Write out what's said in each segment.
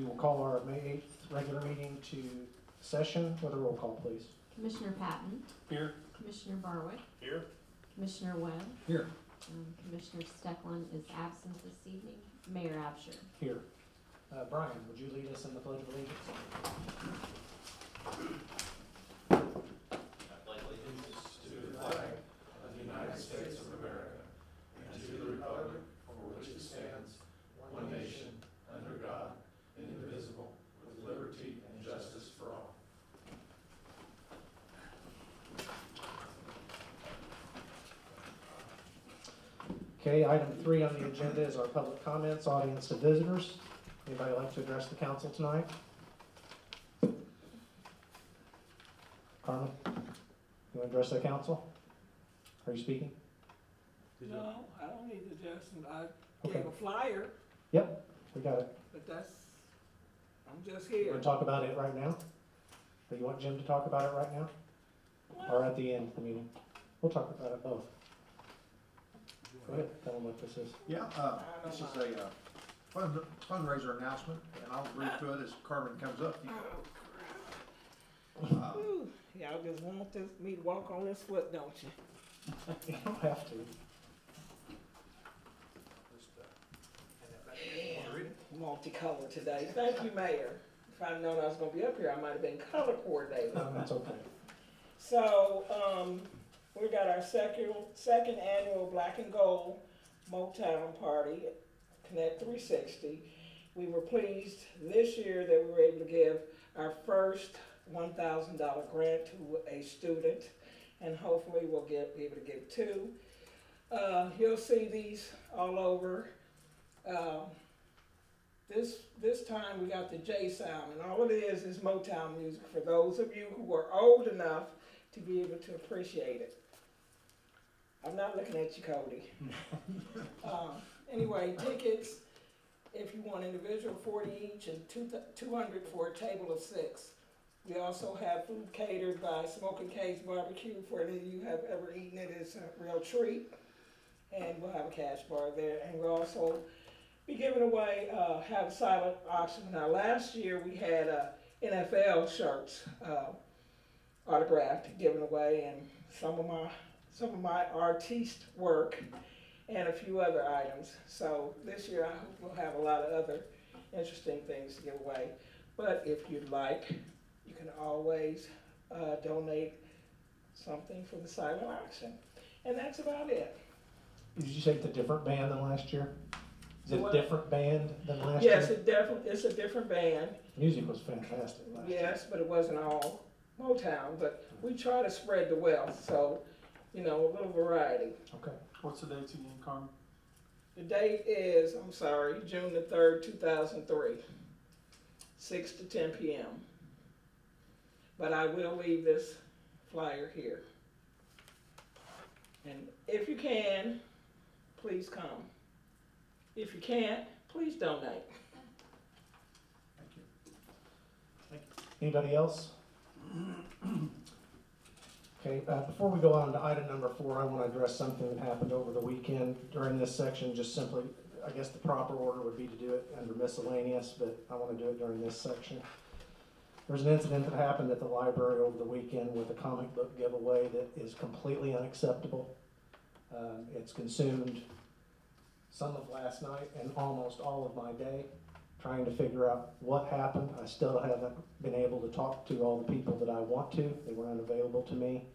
will call our May 8th regular meeting to session with a roll call, please. Commissioner Patton. Here. Commissioner Barwick. Here. Commissioner Webb. Here. Commissioner Steckland is absent this evening. Mayor Absher. Here. Brian, would you lead us in the Pledge of Allegiance? I pledge allegiance to the flag of the United States of America and to the republic for which it stands, one nation, under God, indivisible, with liberty and justice for all. Okay, item 3 on the agenda is our public comments, audience to visitors. Anybody like to address the council tonight? Carmen, you want to address the council? Are you speaking? No, I don't need to address them. I Okay. gave a flyer, Yep, we got it. but I'm just You here. want to talk about it right now? Or you want Jim to talk about it right now? Or at the end of the meeting? We'll talk about it both. Go ahead, tell them what this is. Yeah, this is a fundraiser announcement, and I'll read through it as Carmen comes up. Whew, y'all just want me to walk on this foot, don't you? You don't have to. Multicolored today. Thank you, Mayor. If I'd known I was gonna be up here, I might have been color coordinated. No, that's okay. So, we got our second annual Black and Gold Motown Party, Connect 360. We were pleased this year that we were able to give our first $1,000 grant to a student, and hopefully we'll be able to give 2. You'll see these all over. This time we got the J sound, and all it is Motown music for those of you who are old enough to be able to appreciate it. I'm not looking at you, Cody. Anyway, tickets, if you want individual, 40 each, and 200 for a table of 6. We also have food catered by Smoking Cave's Barbecue. For any of you who have ever eaten it, it's a real treat. And we'll have a cash bar there. And we'll also be giving away, have a silent auction. Now, last year we had NFL shirts autographed, given away, and some of my artiste work, and a few other items. So this year I hope we'll have a lot of other interesting things to give away. But if you'd like, you can always donate something for the silent auction. And that's about it. Did you say it's a different band than last year? Is it a What? different band than last Yes, year? it's a different band. Music was fantastic last year. Yes, but it wasn't all Motown. But we try to spread the wealth, so, you know, a little variety. Okay. What's the date again, Carmen? The date is, June the 3rd, 2003, 6 to 10 p.m. But I will leave this flyer here. And if you can, please come. If you can't, please donate. Thank you. Anybody else? Okay, before we go on to item number 4, I want to address something that happened over the weekend during this section. Just simply, I guess the proper order would be to do it under miscellaneous, but I want to do it during this section. There's an incident that happened at the library over the weekend with a comic book giveaway that is completely unacceptable. It's consumed some of last night and almost all of my day trying to figure out what happened. I still haven't been able to talk to all the people that I want to. They were unavailable to me.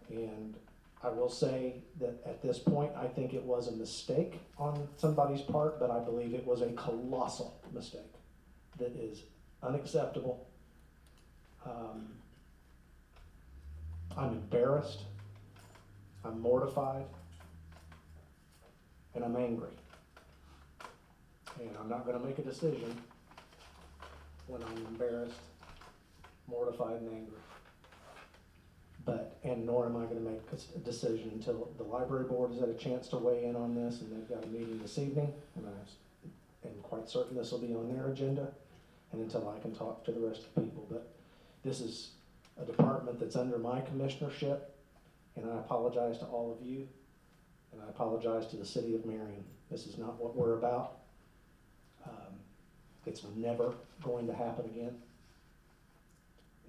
And I will say that at this point, I think it was a mistake on somebody's part, but I believe it was a colossal mistake that is unacceptable. I'm embarrassed. I'm mortified. And I'm angry. And I'm not going to make a decision when I'm embarrassed, mortified, and angry. And nor am I going to make a decision until the library board has had a chance to weigh in on this, and they've got a meeting this evening, and I'm quite certain this will be on their agenda, and until I can talk to the rest of the people. But this is a department that's under my commissionership, and I apologize to all of you, and I apologize to the city of Marion. This is not what we're about. it's never going to happen again.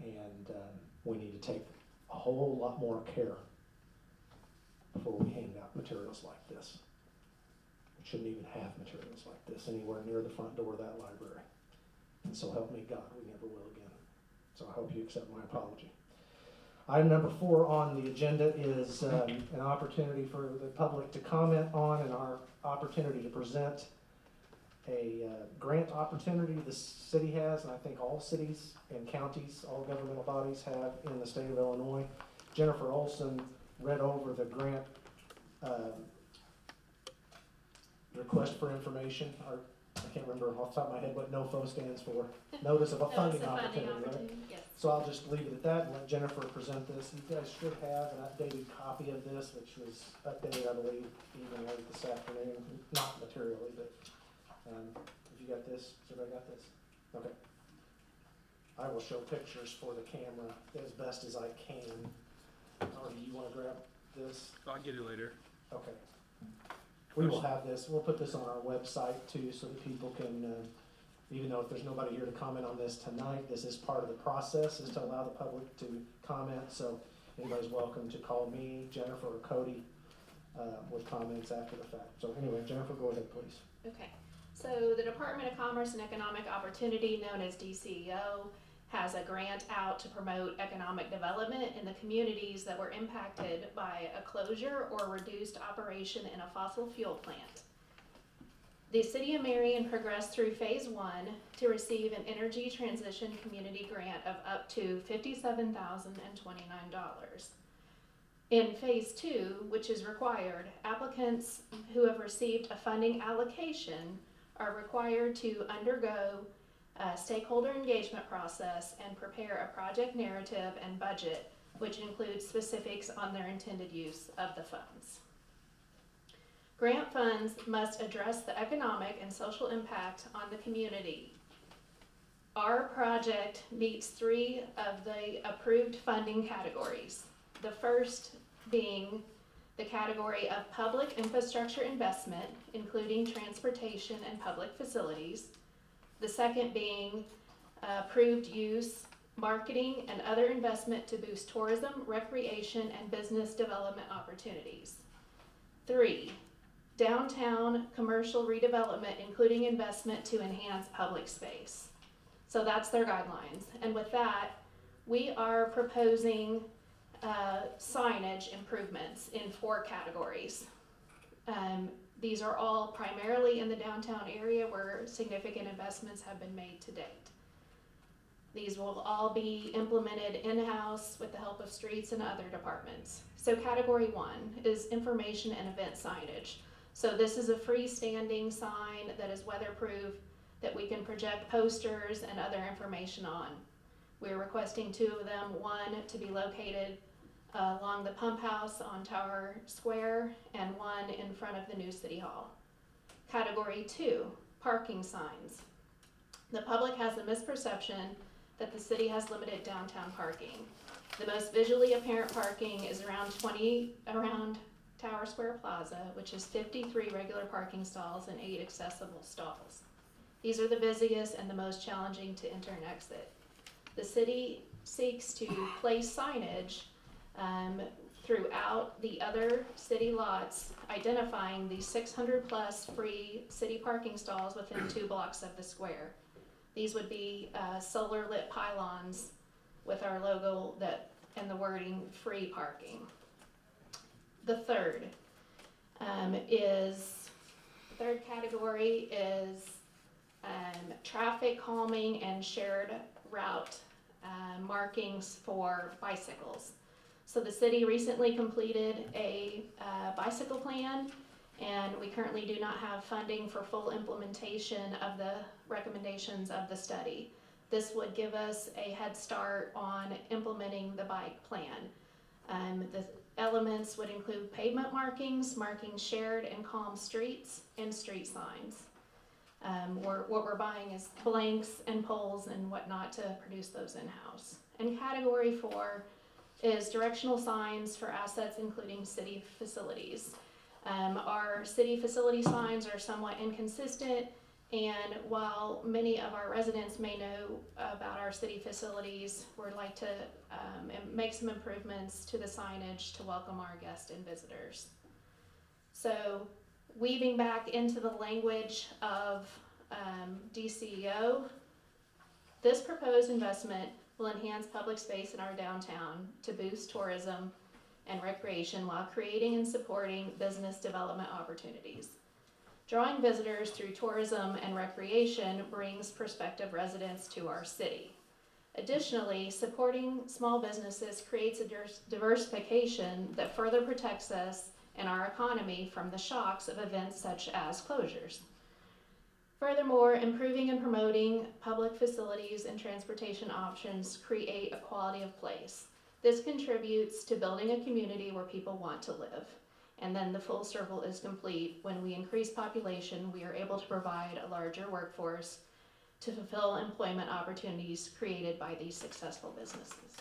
And we need to take a whole lot more care before we hand out materials like this. We shouldn't even have materials like this anywhere near the front door of that library. And so help me God, we never will again. So I hope you accept my apology. Item number 4 on the agenda is an opportunity for the public to comment on and our opportunity to present a grant opportunity the city has, and I think all cities and counties, all governmental bodies have in the state of Illinois. Jennifer Olson read over the grant request for information, or I can't remember off the top of my head what NOFO stands for. Notice of a funding opportunity, right? Yes. So I'll just leave it at that and let Jennifer present this. You guys should have an updated copy of this, which was updated, I believe, even late this afternoon. Not materially, but have you got this? Has everybody got this? Okay. I will show pictures for the camera as best as I can. Or do you want to grab this? I'll get it later. Okay. We will have this, we'll put this on our website too, so that people can, even though if there's nobody here to comment on this tonight, this is part of the process, is to allow the public to comment. So anybody's welcome to call me, Jennifer, or Cody with comments after the fact. So anyway, Jennifer, go ahead, please. Okay, so the Department of Commerce and Economic Opportunity, known as DCEO, has a grant out to promote economic development in the communities that were impacted by a closure or reduced operation in a fossil fuel plant. The City of Marion progressed through Phase 1 to receive an Energy Transition Community Grant of up to $57,029. In Phase 2, which is required, applicants who have received a funding allocation are required to undergo a stakeholder engagement process and prepare a project narrative and budget, which includes specifics on their intended use of the funds. Grant funds must address the economic and social impact on the community. Our project meets 3 of the approved funding categories. The first being the category of public infrastructure investment, including transportation and public facilities. The second being approved use, marketing, and other investment to boost tourism, recreation, and business development opportunities. 3, downtown commercial redevelopment, including investment to enhance public space. So that's their guidelines. And with that, we are proposing signage improvements in 4 categories. These are all primarily in the downtown area where significant investments have been made to date. These will all be implemented in-house with the help of streets and other departments. So category 1 is information and event signage. So this is a freestanding sign that is weatherproof that we can project posters and other information on. We're requesting 2 of them, one to be located along the pump house on Tower Square and one in front of the new City Hall. Category 2, parking signs. The public has a misperception that the city has limited downtown parking. The most visually apparent parking is around Tower Square Plaza, which is 53 regular parking stalls and 8 accessible stalls. These are the busiest and the most challenging to enter and exit. The city seeks to place signage throughout the other city lots, identifying the 600 plus free city parking stalls within 2 blocks of the square. These would be solar lit pylons with our logo and the wording free parking. The third category is traffic calming and shared route markings for bicycles. So the city recently completed a bicycle plan, and we currently do not have funding for full implementation of the recommendations of the study. This would give us a head start on implementing the bike plan. The elements would include pavement markings, marking shared and calm streets, and street signs. What we're buying is blanks and poles and whatnot to produce those in-house. And category 4 is directional signs for assets including city facilities. Our city facility signs are somewhat inconsistent And while many of our residents may know about our city facilities, we'd like to make some improvements to the signage to welcome our guests and visitors. So weaving back into the language of DCEO, this proposed investment will enhance public space in our downtown to boost tourism and recreation while creating and supporting business development opportunities. Drawing visitors through tourism and recreation brings prospective residents to our city. Additionally, supporting small businesses creates a diversification that further protects us and our economy from the shocks of events such as closures. Furthermore, improving and promoting public facilities and transportation options create a quality of place. This contributes to building a community where people want to live. And then the full circle is complete. When we increase population, we are able to provide a larger workforce to fulfill employment opportunities created by these successful businesses.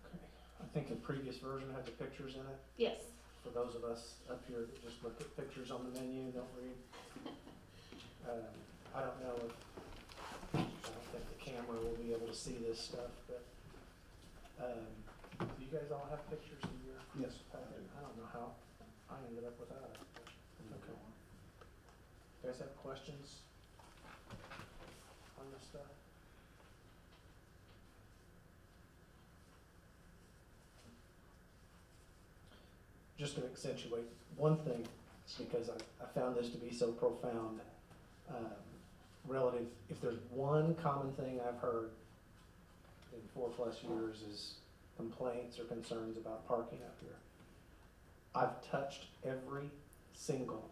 Okay. I think the previous version had the pictures in it. Yes. For those of us up here that just look at pictures on the menu, don't read. I don't know if, I don't think the camera will be able to see this stuff, but do you guys all have pictures in your? Yes. Packet? I don't know how I ended up without it. Okay. You guys have questions on this stuff? Just going to accentuate one thing, because I found this to be so profound, relative, if there's one common thing I've heard in 4+ years is complaints or concerns about parking up here. I've touched every single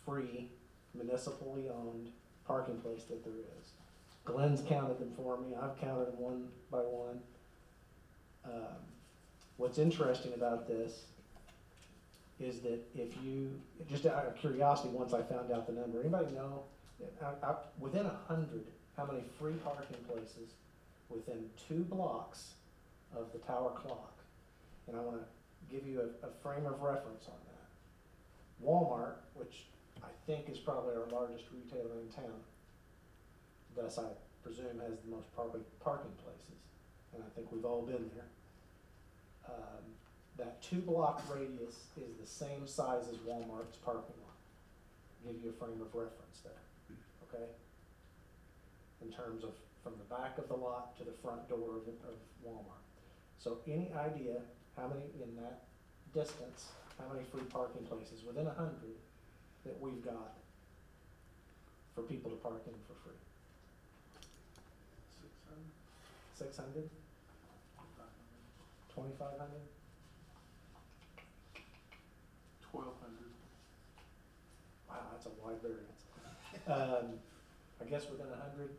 free, municipally owned parking place that there is. Glenn's counted them for me, I've counted them one by one. What's interesting about this is that if you, just out of curiosity, once I found out the number, anybody know, within 100, how many free parking places within 2 blocks of the tower clock? And I want to give you a frame of reference on that. Walmart, which I think is probably our largest retailer in town, thus I presume has the most parking places, and I think we've all been there. That 2-block radius is the same size as Walmart's parking lot. Give you a frame of reference there, okay? In terms of from the back of the lot to the front door of Walmart. So any idea how many in that distance, how many free parking places within 100 that we've got for people to park in for free? 600? 2,500? 1,200. Wow, that's a wide variance. I guess within 100,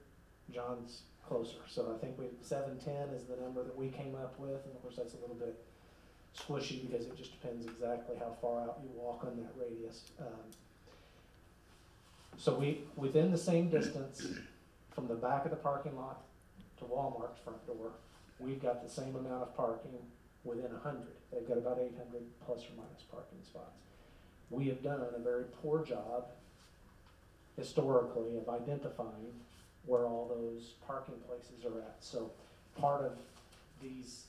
John's closer. So I think 710 is the number that we came up with, and of course that's a little bit squishy because it just depends exactly how far out you walk on that radius. So within the same distance from the back of the parking lot to Walmart's front door, we've got the same amount of parking within 100. They've got about 800 plus or minus parking spots. We have done a very poor job historically of identifying where all those parking places are at. So part of these,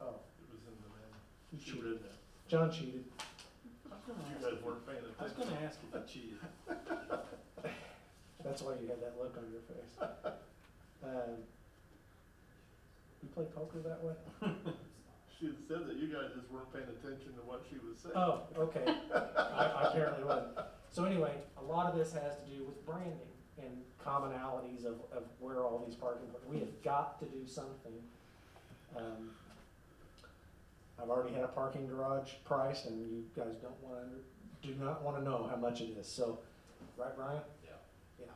It was in the man. he She cheated. read that. John cheated. You guys weren't paying attention. I was gonna ask if you cheated. That's why you had that look on your face. You play poker that way? She had said that you guys just weren't paying attention to what she was saying. Oh, okay. I apparently wasn't. So anyway, a lot of this has to do with branding and commonalities of where all these parking places. We have got to do something. I've already had a parking garage price, and you guys do not want to know how much it is. So, right, Brian? Yeah. Yeah.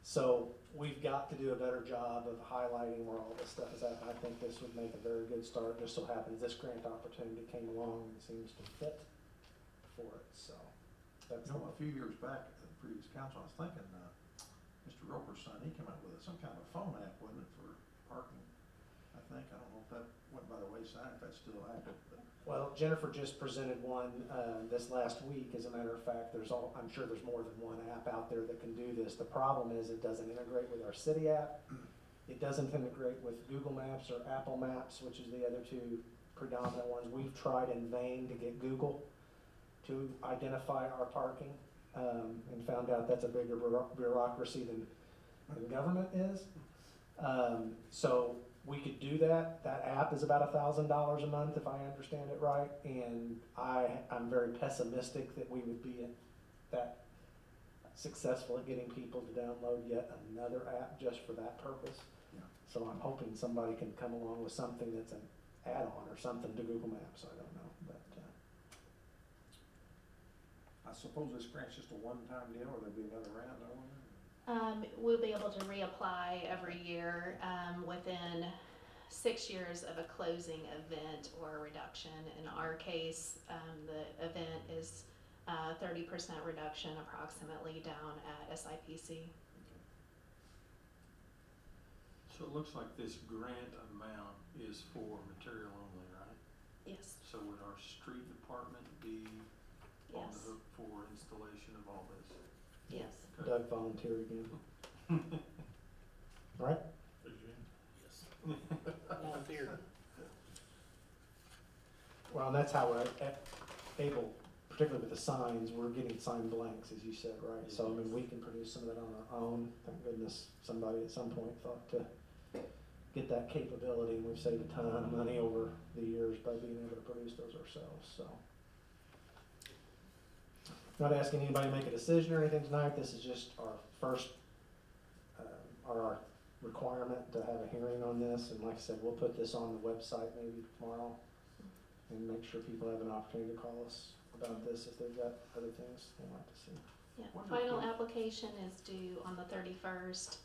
So we've got to do a better job of highlighting where all this stuff is at. I think this would make a very good start. Just so happens this grant opportunity came along and seems to fit for it. So that's You know, a few years back at the previous council, I was thinking, Mr. Roper's son, he came up with some kind of a phone app, wasn't it, for parking? I think. I don't know if that went by the wayside, if that's still active, but. Well, Jennifer just presented one, this last week. As a matter of fact, I'm sure there's more than one app out there that can do this. The problem is it doesn't integrate with our city app. It doesn't integrate with Google Maps or Apple Maps, which is the other two predominant ones. We've tried in vain to get Google to identify our parking, and found out that's a bigger bureaucracy than government is. So we could do that. That app is about $1,000 a month, if I understand it right, and I'm very pessimistic that we would be that successful at getting people to download yet another app just for that purpose. Yeah. So I'm hoping somebody can come along with something that's an add-on or something to Google Maps. I don't know, but I suppose this grant's just a one-time deal, or there'll be another round, I wonder? We'll be able to reapply every year within 6 years of a closing event or a reduction. In our case, the event is 30% reduction approximately down at SIPC. So it looks like this grant amount is for material only, right? Yes. So would our street department be on the Yes. hook for installation of all this? Yes. Doug volunteered again. All right? Yes. Well, and that's how we're able, particularly with the signs, we're getting sign blanks, as you said, right? So, I mean, we can produce some of that on our own. Thank goodness somebody at some point thought to get that capability, and we've saved a ton of money over the years by being able to produce those ourselves, so. Not asking anybody to make a decision or anything tonight. This is just our first, our requirement to have a hearing on this. And like I said, we'll put this on the website maybe tomorrow and make sure people have an opportunity to call us about this if they've got other things they'd like to see. Yeah. Wonderful. Final application is due on the 31st.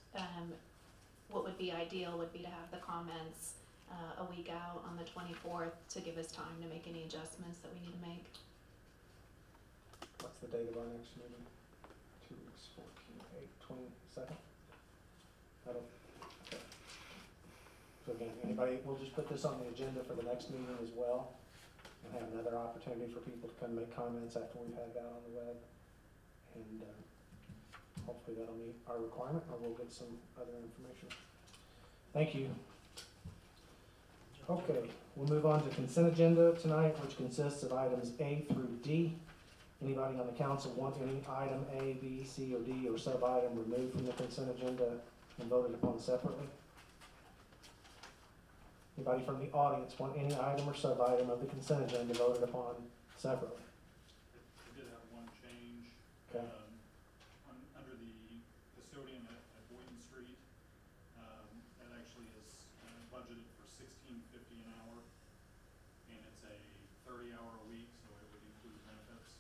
What would be ideal would be to have the comments a week out on the 24th to give us time to make any adjustments that we need to make. What's the date of our next meeting? 2 weeks, 22nd? I don't, okay. So again, anybody, we'll just put this on the agenda for the next meeting as well, and have another opportunity for people to come make comments after we've had that on the web. And hopefully that'll meet our requirement, or we'll get some other information. Thank you. Okay, we'll move on to consent agenda tonight, which consists of items A through D. Anybody on the council want any item A, B, C, or D, or sub-item removed from the consent agenda and voted upon separately? Anybody from the audience want any item or sub-item of the consent agenda voted upon separately? We did have one change. Okay. Under the custodian at Boynton Street, that actually is budgeted for $16.50 an hour, and it's a 30-hour a week, so it would include benefits.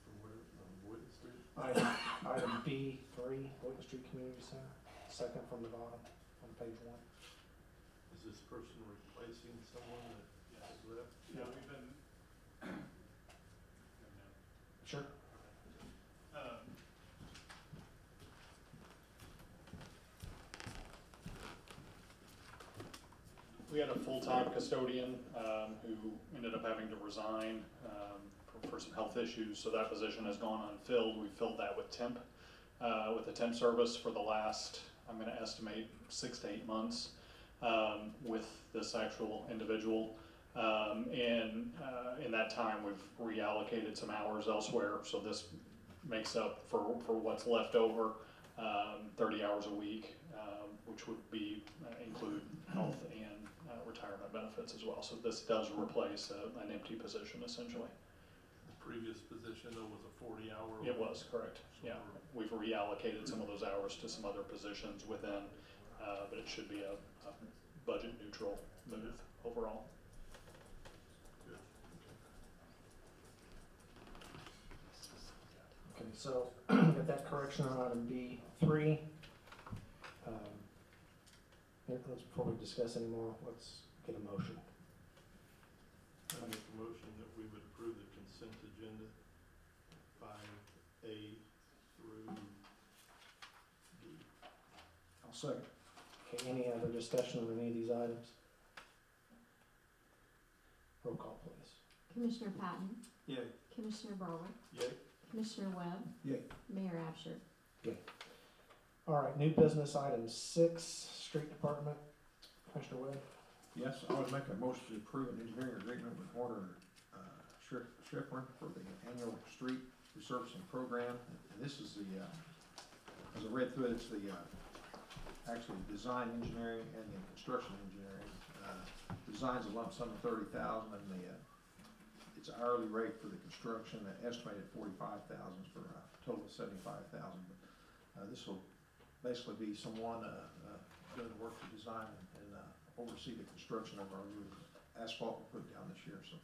From where, Boynton Street? Item B3, Boynton Street Community Center, second from the bottom on page 1. Is this person replacing someone that has left? Yeah, we've been. Sure. We had a full-time custodian who ended up having to resign for some health issues, so that position has gone unfilled. We filled that with the temp service for the last, I'm going to estimate 6 to 8 months with this actual individual. And in that time, we've reallocated some hours elsewhere, so this makes up for what's left over, 30 hours a week, which would be include health and retirement benefits as well. So this does replace an empty position essentially. The previous position though was a 40-hour? It was, correct, yeah. We've reallocated some of those hours to some other positions within, but it should be a budget neutral move overall. Good. Okay, so get that correction on item B3. Before we discuss any more, let's get a motion. I make a motion that we would approve the consent agenda Second. Okay, any other discussion on any of these items? Roll call, please. Commissioner Patton, Yay. Commissioner Barwick, Yay. Commissioner Webb, Yay. Mayor Absher. All right, new business item 6, street department. Commissioner Webb? Yes, I would make a motion to approve an engineering agreement with Warner Schifrin for the annual street resurfacing program. And this is the, as I read through it, it's the, actually design engineering and the construction engineering. Design's a lump sum of $30,000 and the, it's hourly rate for the construction, estimated $45,000 for a total of $75,000. This will basically be someone, doing the work to design and oversee the construction of our new asphalt we put down this year. So,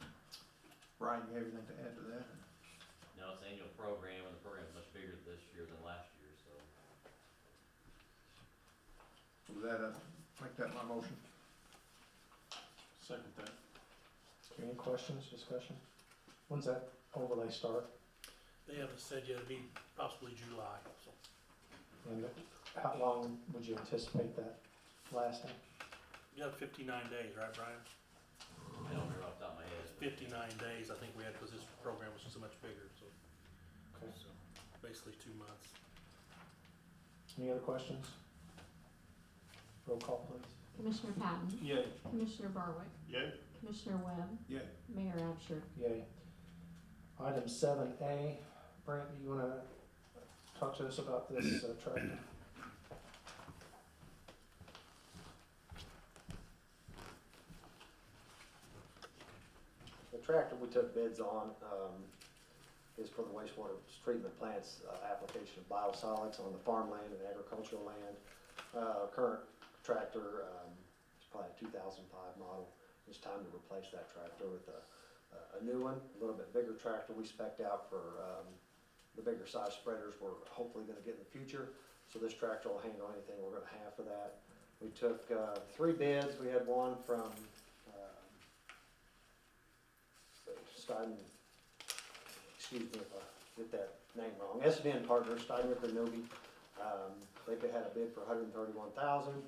Brian, you have anything to add to that? No, it's an annual program, and the program's much bigger this year than last year, so. With that, make that my motion. Second that. Any questions, discussion? When's that overlay start? They haven't said yet, it'd be possibly July, so. And how long would you anticipate that lasting? You got 59 days, right, Brian? I don't remember off the top of my head. 59 days, I think we had, because this program was so much bigger, so. Okay. So, basically 2 months. Any other questions? Roll call, please. Commissioner Patton, Yay. Commissioner Barwick, Yay. Commissioner Webb, Yay. Mayor Absher. Yay. Item 7A, Brent, do you wanna talk to us about this tractor? The tractor we took bids on is for the wastewater treatment plant's application of biosolids on the farmland and agricultural land. Current tractor is probably a 2005 model. It's time to replace that tractor with a new one, a little bit bigger tractor. We spec'd out for the bigger size spreaders we're hopefully going to get in the future. So this tractor will handle anything we're going to have for that. We took 3 bids. We had one from excuse me if I get that name wrong, S&N Partners, Steinwicker Novi. They had a bid for $131,000.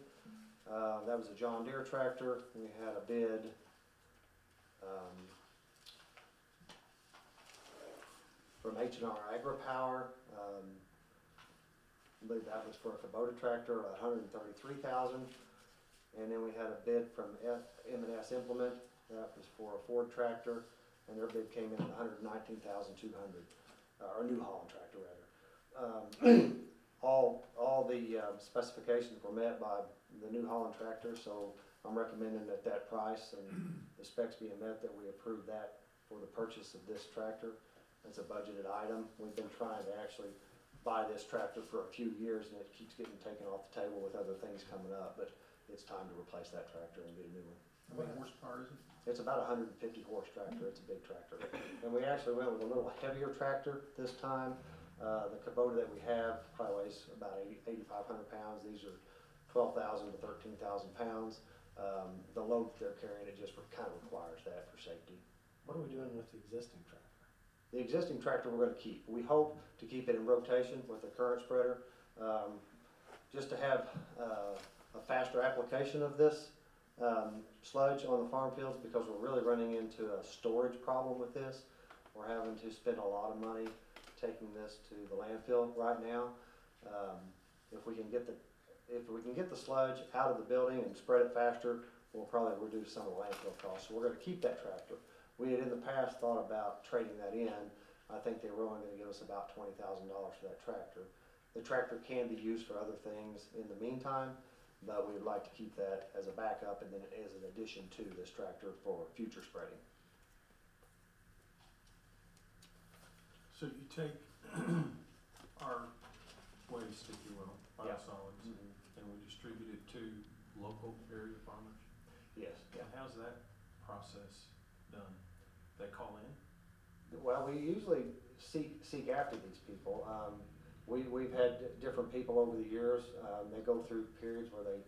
That was a John Deere tractor. We had a bid from H&R AgriPower. I believe that was for a Kubota tractor, $133,000. And then we had a bid from M&S Implement. That was for a Ford tractor, and their bid came in at $119,200, or New Holland tractor rather. All the specifications were met by the New Holland tractor, so I'm recommending at that price and the specs being met that we approve that for the purchase of this tractor. It's a budgeted item. We've been trying to actually buy this tractor for a few years, and it keeps getting taken off the table with other things coming up, but it's time to replace that tractor and get a new one. How many horsepower is it? It's about a 150 horse tractor. It's a big tractor. And we actually went with a little heavier tractor this time. The Kubota that we have probably weighs about 8,500 pounds. These are 12,000 to 13,000 pounds. The load they're carrying, it just kind of requires that for safety. What are we doing with the existing tractor? The existing tractor we're going to keep. We hope to keep it in rotation with the current spreader, just to have a faster application of this sludge on the farm fields, because we're really running into a storage problem with this. We're having to spend a lot of money taking this to the landfill right now. If we can get the sludge out of the building and spread it faster, we'll probably reduce some of the landfill costs. So we're going to keep that tractor. We had in the past thought about trading that in. I think they were only going to give us about $20,000 for that tractor. The tractor can be used for other things in the meantime, but we would like to keep that as a backup and then as an addition to this tractor for future spreading. So you take our waste, if you will, Yeah. biosolids, and we distribute it to local area farmers? Yes. And how's that process done? They call in? Well, we usually seek after these people. We've had different people over the years. They go through periods where they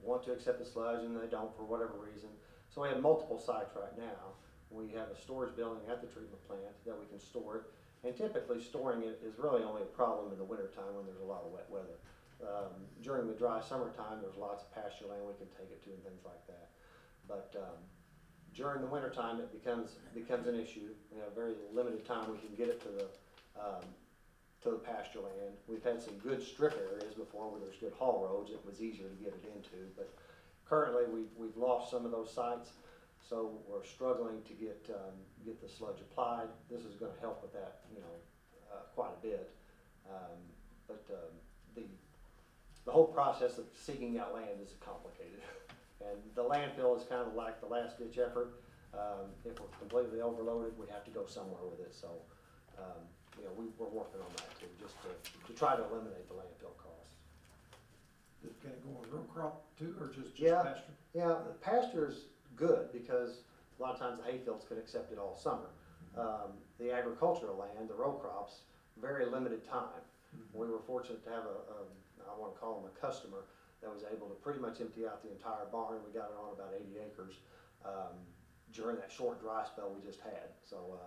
want to accept the sludge and they don't for whatever reason. So we have multiple sites right now. We have a storage building at the treatment plant that we can store it. And typically storing it is really only a problem in the wintertime when there's a lot of wet weather. During the dry summertime, there's lots of pasture land we can take it to and things like that. But during the wintertime, it becomes an issue. We have very limited time we can get it to the pasture land. We've had some good strip areas before where there's good haul roads. It was easier to get it into, but currently we've lost some of those sites, so we're struggling to get the sludge applied. This is going to help with that, quite a bit. The whole process of seeking out land is complicated. And the landfill is kind of like the last ditch effort. If we're completely overloaded, we have to go somewhere with it. So, we're working on that too, just to try to eliminate the landfill costs. Can it go on row crop too, or just Yeah. pasture? Yeah, the pasture's good because a lot of times the hayfields can accept it all summer. The agricultural land, the row crops, very limited time. We were fortunate to have I want to call him a customer that was able to pretty much empty out the entire barn. We got it on about 80 acres during that short dry spell we just had. So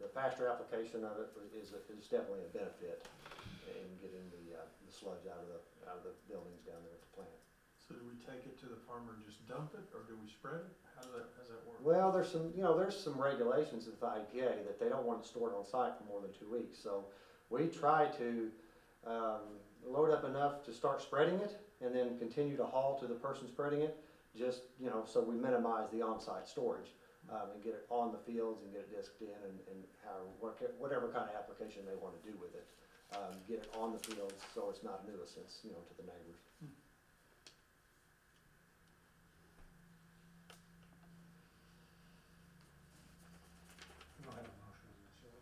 the pasture application of it is definitely a benefit in getting the sludge out of the buildings down there at the plant. So do we take it to the farmer and just dump it, or do we spread it? How does that work? Well, there's some regulations with the EPA that they don't want it stored on site for more than 2 weeks. So we try to load up enough to start spreading it and then continue to haul to the person spreading it, just, so we minimize the on-site storage and get it on the fields and get it disked in and whatever kind of application they want to do with it. Get it on the fields so it's not a nuisance, to the neighbors. We don't have a motion on this, do we?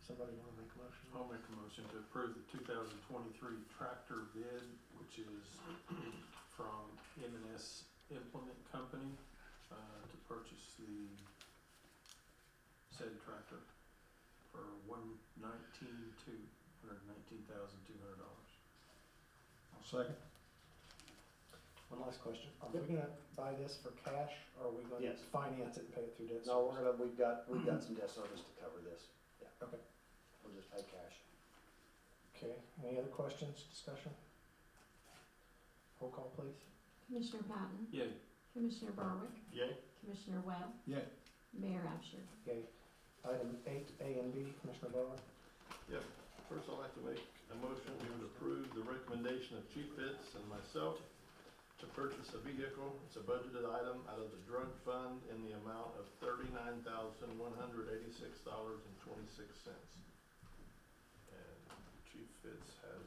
Somebody want to make a motion? I'll make a motion to approve the 2023 tractor bid, which is from M&S Implement Company, to purchase the said tractor for $119,200. I'll second. One last question. Are we gonna buy this for cash, or are we gonna Yes. finance it and pay it through debt service? No, we've got some debt service to cover this. Yeah. Okay. We'll just pay cash. Okay, any other questions, discussion? Roll call, please. Commissioner Patton, Yay. Commissioner Barwick, Yay. Commissioner Webb, Yay. Mayor Absher. Yay. Item 8A and B, Commissioner Bowen. Yep. First, I'd like to make a motion we would approve the recommendation of Chief Fitz and myself to purchase a vehicle. It's a budgeted item out of the drug fund in the amount of $39,186.26. And Chief Fitz has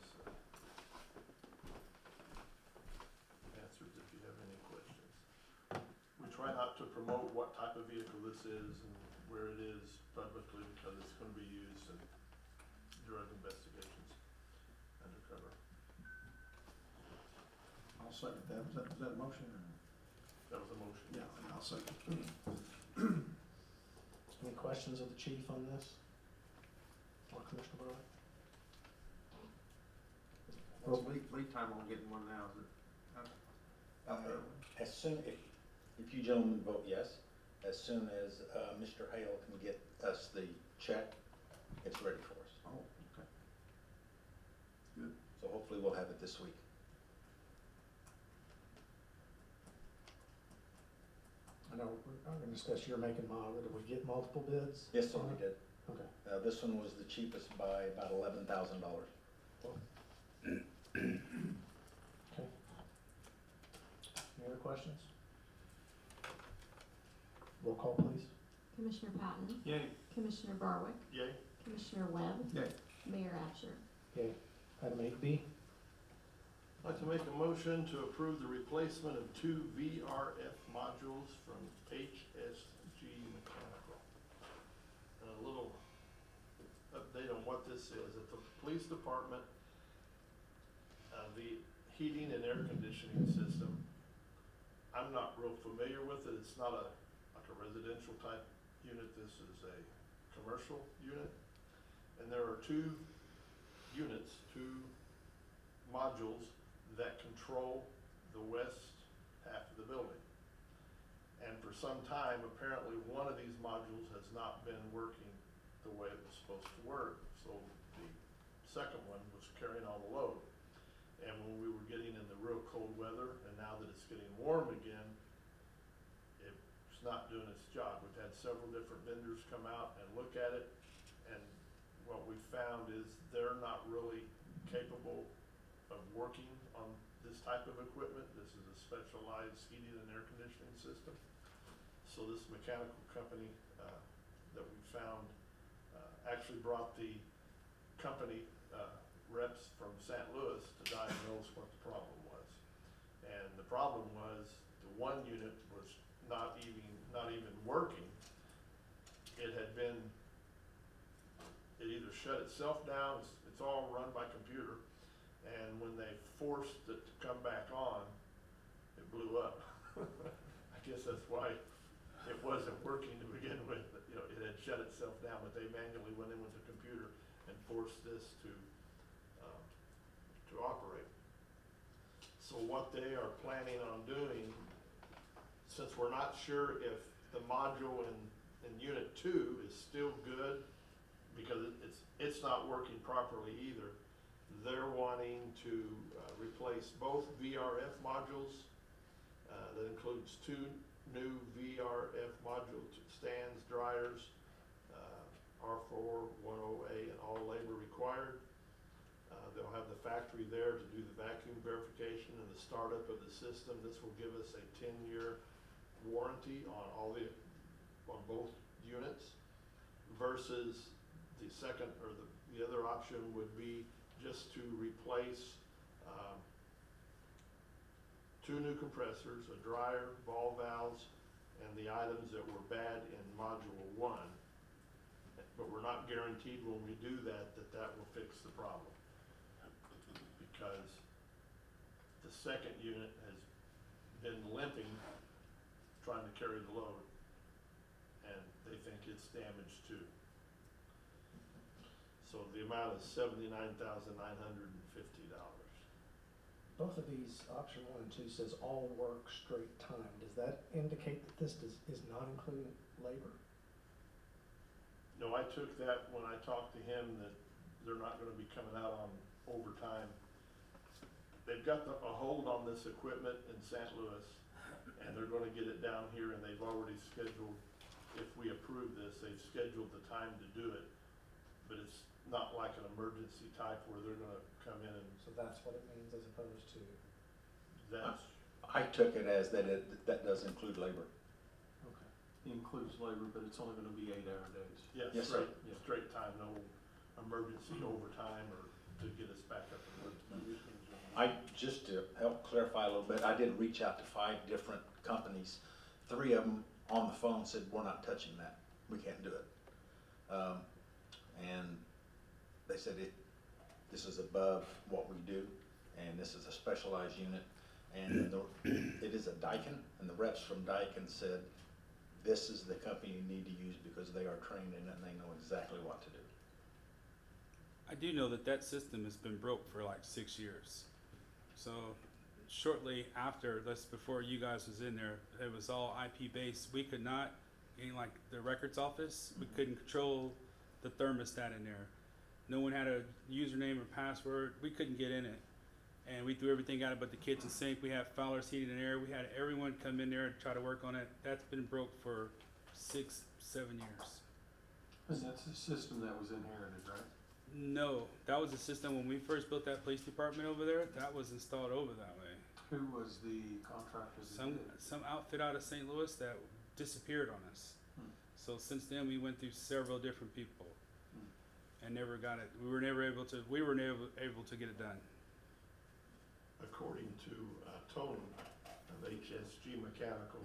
answers if you have any questions. We try not to promote what type of vehicle this is and where it is publicly because it's going to be used in drug investigations undercover. I'll second that. Was that a motion? Or? That was a motion. Yeah, I'll second. Any questions of the chief on this? Or Commissioner Bowen? What's lead time on getting one now? Is it? As soon, if you gentlemen vote yes, as soon as Mr. Hale can get us the check, it's ready for us. Oh, okay. Good. So hopefully we'll have it this week. I know we're going to discuss your make and model. Did we get multiple bids? Yes, sir, we did. Okay. This one was the cheapest by about $11,000. Okay. Any other questions? Roll call, please. Commissioner Patton, Yay. Commissioner Barwick, Yay. Commissioner Webb, Yay. Mayor Absher. Yay. Item 8B. I'd like to make a motion to approve the replacement of 2 VRF modules from HSG Mechanical. A little update on what this is. At the police department, the heating and air conditioning system, I'm not real familiar with it. It's not like a residential type unit. This is a commercial unit. And there are 2 units, 2 modules that control the west half of the building. And for some time, apparently one of these modules has not been working the way it was supposed to work. So the second one was carrying all the load. And when we were getting in the real cold weather, and now that it's getting warm again, it's not doing its job. We've had several different vendors come out and look at it, and what we found is they're not really capable of working on this type of equipment. This is a specialized heating and air conditioning system. So this mechanical company that we found actually brought the company reps from St. Louis to diagnose what the problem was. And the problem was the one unit was not even working. It either shut itself down, it's all run by computer, and when they forced it to come back on, it blew up. I guess that's why it wasn't working to begin with. You know, it had shut itself down, but they manually went in with the computer and forced this to operate. So what they are planning on doing, since we're not sure if the module in Unit 2 is still good, because it's not working properly either, they're wanting to replace both VRF modules. That includes 2 new VRF module stands, dryers, R4, 10A, and all labor required. They'll have the factory there to do the vacuum verification and the startup of the system. This will give us a 10-year warranty on both units, versus the second, or the other option would be just to replace 2 new compressors, a dryer, ball valves, and the items that were bad in module 1. But we're not guaranteed when we do that that will fix the problem, because the second unit has been limping trying to carry the load, and they think it's damaged too. So the amount is $79,950. Both of these, option 1 and 2 says all work straight time. Does that indicate that this is not including labor? No, I took that when I talked to him, that they're not gonna be coming out on overtime. They've got a hold on this equipment in St. Louis, and they're gonna get it down here, and they've already scheduled, if we approve this, they've scheduled the time to do it. But it's not like an emergency type where they're gonna come in and, So that's what it means, as opposed to, that's, I took it as that that does include labor. okay. It includes labor, but it's only gonna be 8-hour days. yeah, Yes, sir. straight time, no emergency overtime or to get us back up and running. Just to help clarify a little bit, I did reach out to 5 different companies. 3 of them on the phone said, we're not touching that. We can't do it. And they said this is above what we do, and this is a specialized unit. And it is a Daikin, and the reps from Daikin said, this is the company you need to use because they are trained in it and they know exactly what to do. I do know that system has been broke for like 6 years. So shortly after, that's before you guys was in there, it was all IP based. We could not, in like the records office, we couldn't control the thermostat in there. No one had a username or password. We couldn't get in it. And we threw everything out but the kitchen sink. We had Fowler's Heating and Air. We had everyone come in there and try to work on it. That's been broke for 6, 7 years. And that's the system that was inherited, right? No, that was the system when we first built that police department over there. That was installed over that way. Who was the contractor that did it? Some outfit out of St. Louis that disappeared on us. So since then we went through several different people and never got it. We were never able to get it done. According to Tony of HSG Mechanical,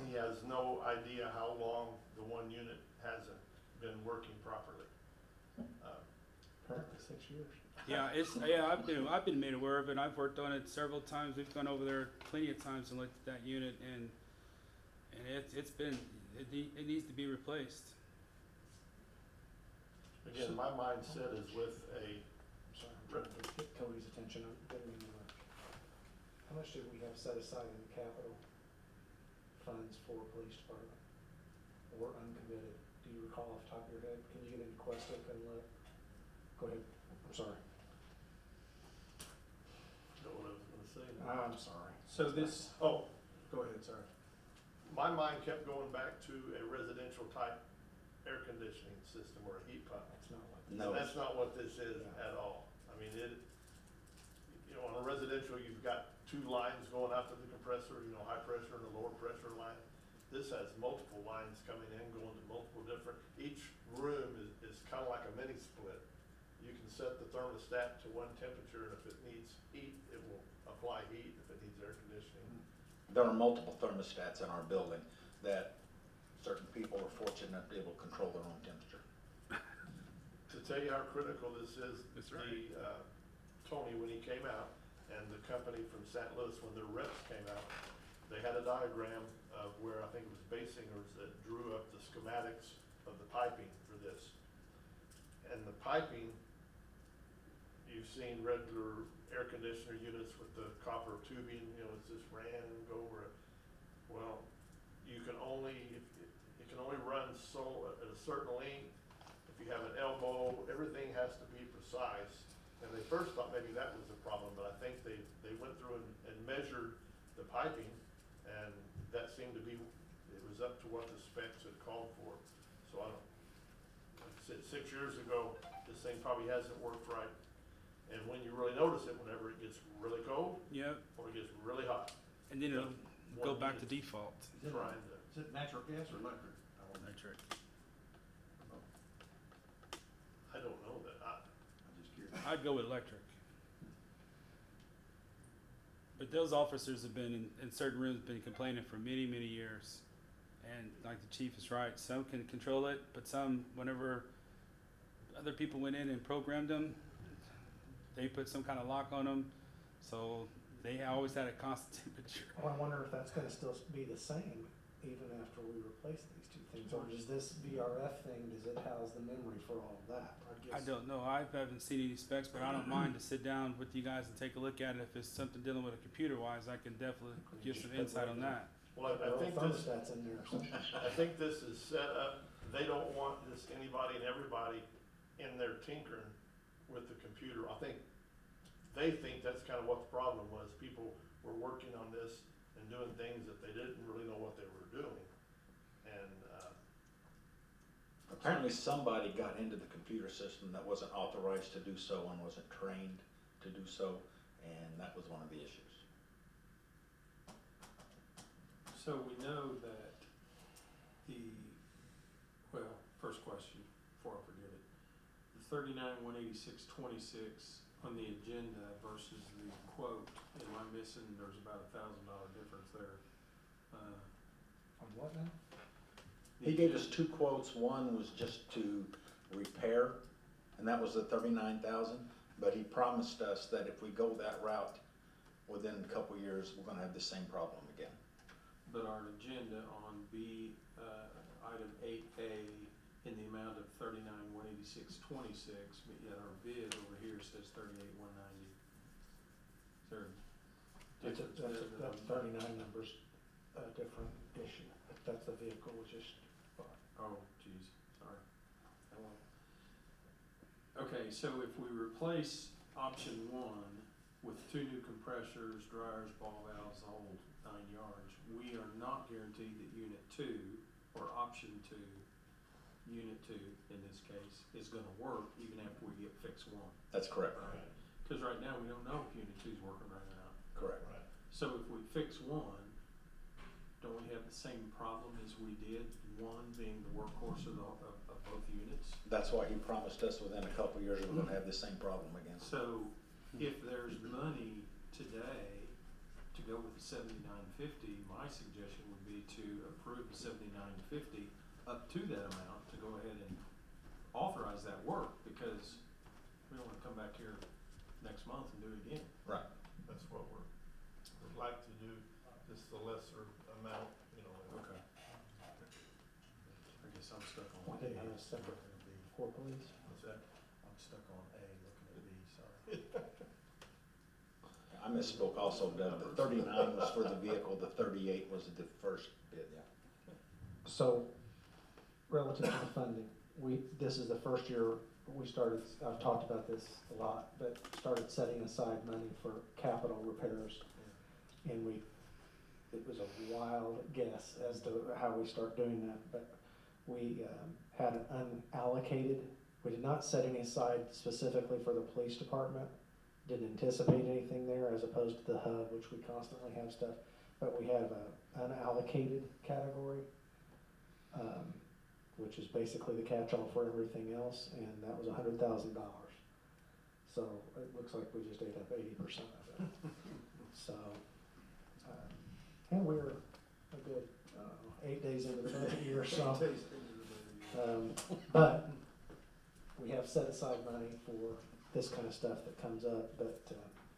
he has no idea how long the one unit hasn't been working properly. Apparently 6 years. Yeah, I've been made aware of it. I've worked on it several times. We've gone over there plenty of times and looked at that unit, and it needs to be replaced. Again, my mindset is with a, Sorry, I'm trying to get Cody's attention. I'm getting into that. How much did we have set aside in the capital funds for police department? Or uncommitted? Do you recall off the top of your head? Can you get into Questic and look? Go ahead. I'm sorry. say that. I'm sorry. So this, Oh, go ahead, sorry. my mind kept going back to a residential type air conditioning system or a heat pump. That's not what. No. And that's not what this is at all. I mean, on a residential, you've got two lines going out to the compressor, high pressure and a lower pressure line. This has multiple lines coming in, going to multiple different, each room is kind of like a mini split. You can set the thermostat to one temperature, and if it needs heat, it will apply heat. If it needs air conditioning, There are multiple thermostats in our building that certain people are fortunate to be able to control their own temperature. to tell you how critical this is, That's right. Tony, when he came out, and the company from St. Louis, when their reps came out, they had a diagram of where, I think it was Basingers, that drew up the schematics of the piping for this. And the piping, you've seen regular air conditioner units with the copper tubing, it's just ran and go over it. Well, it can only run so at a certain length. If you have an elbow, everything has to be precise. And they first thought maybe that was the problem, but I think they went through and measured the piping, and that seemed to be, it was up to what the specs had called for. So like I said, 6 years ago, this thing probably hasn't worked right. And when you really notice it, whenever it gets really cold, Yep, or it gets really hot, and then it'll go One back to is default. trying to. Is it natural gas or electric? Electric. I don't know that. I'm just curious. I'd go with electric. But those officers have been in certain rooms, been complaining for many, many years. And like the chief is right, some can control it, but some, whenever other people went in and programmed them, they put some kind of lock on them. So they always had a constant temperature. Well, I wonder if that's gonna still be the same even after we replace these two things, or does this VRF thing, does it house the memory for all of that? I don't know. I haven't seen any specs, but I don't mind to sit down with you guys and take a look at it. If it's something dealing with it computer-wise, I can definitely give some insight on that. Well, I think this, Thermostats in there or something. I think this is set up, they don't want just anybody and everybody in there tinkering with the computer. They think that's kind of what the problem was. People were working on this and doing things that they didn't really know what they were doing. And, Apparently somebody got into the computer system that wasn't authorized to do so and wasn't trained to do so, and that was one of the issues. So we know that first question, before I forget it. The 39,186.26 on the agenda versus the quote, am I missing, there's about $1,000 difference there. On what now? He gave us two quotes. One was just to repair, and that was the 39,000. But he promised us that if we go that route, within a couple of years, we're going to have the same problem again. But our agenda on item 8A in the amount of 39,186.26, but yet our bid over here says 38,190. Is there a difference there that That I'm- 39 number's a different issue. That's the vehicle we just bought. Oh, geez, sorry. Okay, so if we replace option 1 with 2 new compressors, dryers, ball valves, the whole 9 yards, we are not guaranteed that unit 2, or option 2, unit 2 in this case, is gonna work even after we get fix 1. That's correct. Right? Cause right now, we don't know if unit 2 is working right now. Correct. So if we fix 1, don't we have the same problem as we did, 1 being the workhorse of both units? That's why he promised us within a couple of years we're going to have the same problem again. So if there's money today to go with the 7950, my suggestion would be to approve the 7950 up to that amount to go ahead and authorize that work, because we don't want to come back here next month and do it again. Right. that's what we'd like to do, just the lesser amount, Okay. I guess I'm stuck on. Why didn't you have a separate for police? What's that? I'm stuck on A, looking at B, sorry. I misspoke also, Doug. The 39 was for the vehicle, the 38 was the first bid. So, relative to the funding, this is the first year I've talked about this a lot, but started setting aside money for capital repairs. And it was a wild guess as to how we start doing that, but we had an unallocated, we did not set any aside specifically for the police department. Didn't anticipate anything there as opposed to the hub, which we constantly have stuff, but we have a unallocated category, which is basically the catch-all for everything else, and that was $100,000. So it looks like we just ate up 80% of it. So, and we're a good 8 days into the budget year, so. But we have set aside money for this kind of stuff that comes up, but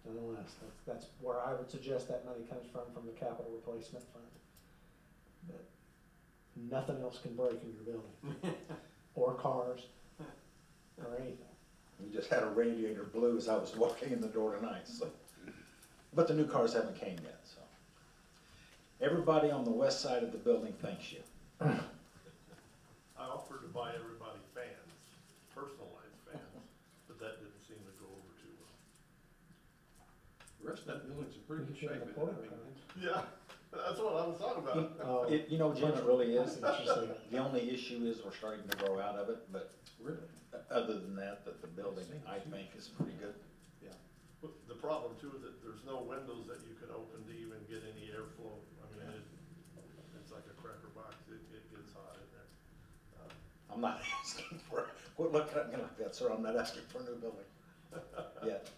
nonetheless, that's where I would suggest that money comes from the capital replacement fund. But nothing else can break in your building, or cars, or anything. We just had a radiator blue as I was walking in the door tonight, so. But the new cars haven't came yet, so. Everybody on the west side of the building thanks you. I offered to buy everybody fans, personalized fans, but that didn't seem to go over too well. The rest of that building's in pretty good You shape. can isn't afford it? it, I mean, Yeah, that's what I was talking about. You know, Jim, it really I is. see what you're saying. The only issue is we're starting to grow out of it, but really? other than that, the building, I think, is pretty good. But the problem too is that there's no windows that you can open to even get any airflow. I mean, it's like a cracker box. It gets hot in there. I'm not asking for, quit looking at me like that, sir. I'm not asking for a new building yet.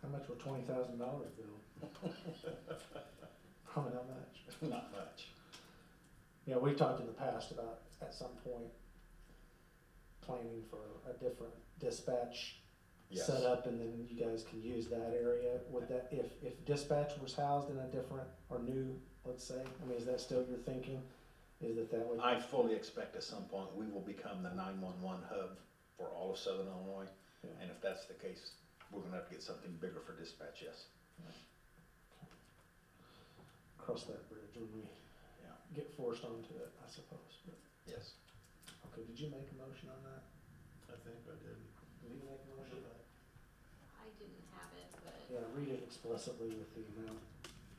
How much will $20,000 bill? How much? Not much. Yeah, we've talked in the past about, at some point, planning for a different dispatch Yes. setup, and then you guys can use that area. Would that, if dispatch was housed in a different or new, let's say, I mean, is that still your thinking? Is that would? I fully expect at some point we will become the 911 hub for all of Southern Illinois. Yeah. And if that's the case, we're gonna have to get something bigger for dispatch, yes. Cross that bridge when we get forced onto it, I suppose. But, Yes. okay, did you make a motion on that? I think I did. Did you make a motion? I didn't have it, but Yeah, read it explicitly with the amount,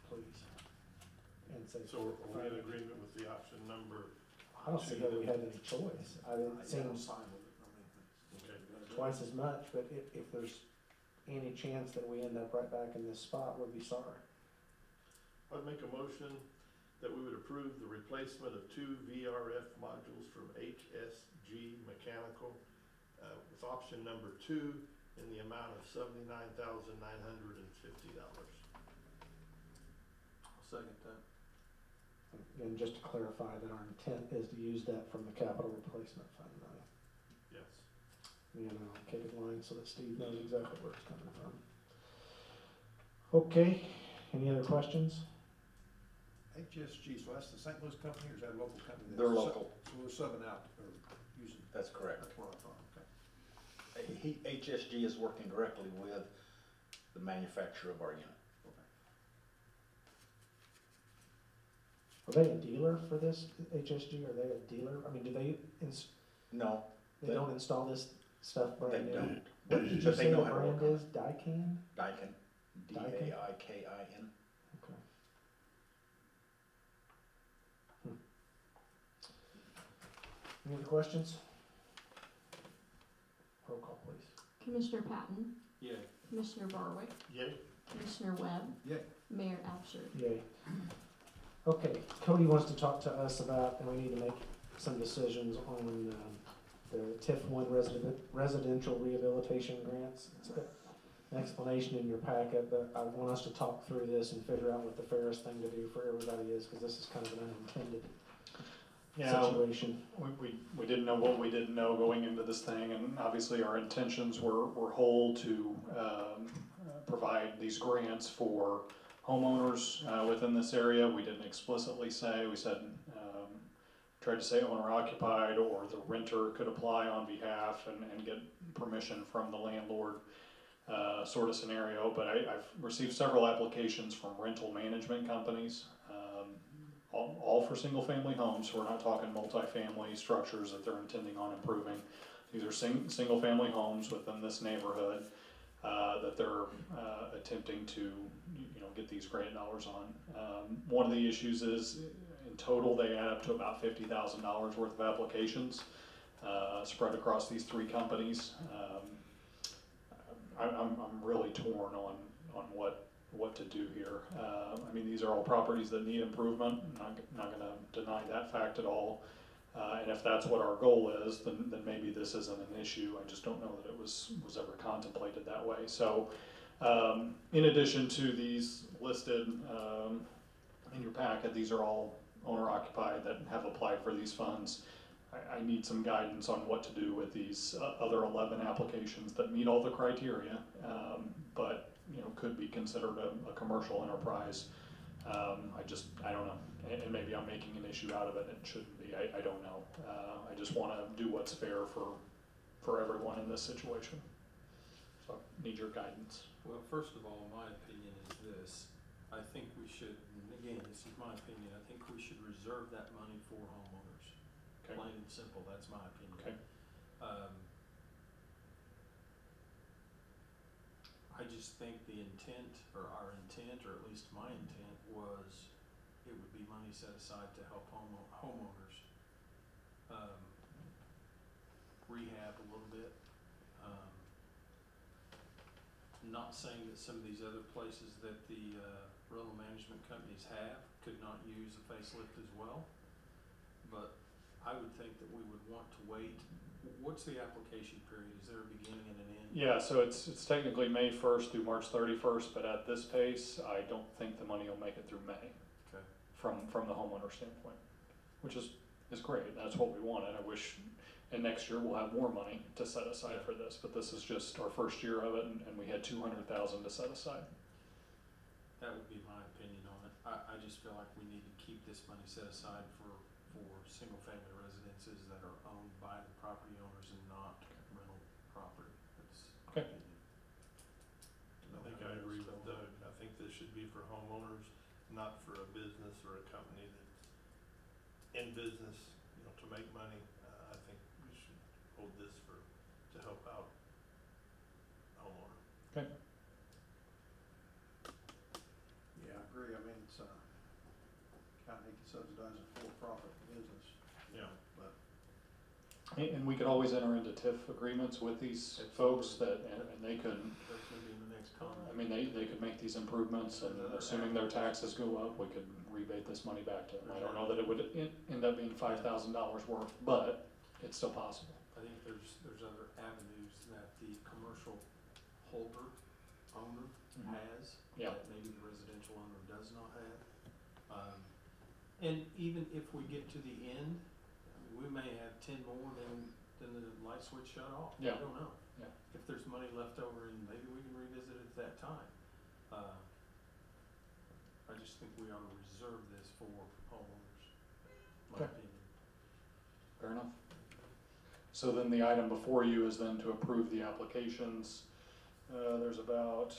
please. And say. So are we in agreement with the option number? I don't see that we had any choice. I mean, it Yeah, I'm seems fine with it. I mean, Okay. twice as much, but if there's any chance that we end up right back in this spot, we'd be sorry. I'd make a motion that we would approve the replacement of 2 VRF modules from HSG Mechanical with option number 2 in the amount of $79,950. I'll second that. And just to clarify that our intent is to use that from the capital replacement fund money. Yes. You know, allocated line so that Steve knows exactly where it's coming from. Okay, any other questions? HSG, so that's the St. Louis company, or is that a local company? They're local. So we're subbing out, or using, That's correct. that's what I thought, okay. HSG is working directly with the manufacturer of our unit. Are they a dealer for this, HSG? Are they a dealer? I mean, do they, No, they don't install this stuff they brand new? don't. What did you But they say know the how to brand work on is? Daikin? Daikin, Daikin? D-A-I-K-I-N. Okay. Any other questions? Roll call, please. Commissioner Patton, Yeah. Commissioner Barwick, Yay? Commissioner Webb, Yay. Mayor Absher. Yay. Okay, Cody wants to talk to us about, and we need to make some decisions on the TIF 1 residential rehabilitation grants. It's got an explanation in your packet, but I want us to talk through this and figure out what the fairest thing to do for everybody is, because this is kind of an unintended situation. We didn't know what we didn't know going into this thing, and obviously our intentions were whole to provide these grants for homeowners within this area. We didn't explicitly say, we said, tried to say owner occupied, or the renter could apply on behalf and get permission from the landlord sort of scenario. But I've received several applications from rental management companies, all for single family homes. So we're not talking multifamily structures that they're intending on improving. these are single-family homes within this neighborhood, that they're, attempting to, get these grant dollars on. One of the issues is, in total, they add up to about $50,000 worth of applications, spread across these three companies. I'm really torn on what to do here. I mean, these are all properties that need improvement. Not gonna deny that fact at all. And if that's what our goal is, then maybe this isn't an issue. I just don't know that it was ever contemplated that way. So, in addition to these listed in your packet, these are all owner-occupied that have applied for these funds. I need some guidance on what to do with these other 11 applications that meet all the criteria, but could be considered a commercial enterprise. I don't know, and maybe I'm making an issue out of it. It shouldn't be. I don't know. I just want to do what's fair for everyone in this situation. So I need your guidance. Well, first of all, my opinion is this. I think we should, and again, this is my opinion, I think we should reserve that money for homeowners. Okay. Plain and simple, that's my opinion. Okay. I just think the intent, or our intent, or at least my intent, was it would be money set aside to help homeowners rehab a little bit. Not saying that some of these other places that the rental management companies have could not use a facelift as well, but I would think that we would want to wait. What's the application period? Is there a beginning and an end? Yeah, so it's technically May 1st through March 31st, but at this pace, I don't think the money will make it through May. Okay. From the homeowner standpoint, which is great. That's what we wanted. I wish, and next year we'll have more money to set aside for this, but this is just our first year of it, and we had $200,000 to set aside. That would be my opinion on it. I just feel like we need to keep this money set aside for single-family residences that are owned by the property owners and not rental property. That's my Okay. opinion. I think I agree with Doug. I think this should be for homeowners, not for a business or a company that's in business, to make money. I think we should hold this to help out homeowner. Okay. Yeah, I agree. I mean, it's, county can subsidize a for-profit business, Yeah. but And we could always enter into TIF agreements with these folks and they could, That's gonna be in the next comment. I mean, they could make these improvements, and assuming their taxes go up, we could rebate this money back to them. I don't know that it would end up being $5,000 worth, but it's still possible. I think there's other avenues that the commercial owner has, Yeah. that maybe the residential owner does not have. And even if we get to the end, we may have 10 more, then the light switch shut off. Yeah. I don't know. Yeah. If there's money left over, and maybe we can revisit it at that time. I just think we ought to reserve this for homeowners, my Okay. opinion. Fair enough. So then the item before you is then to approve the applications. There's about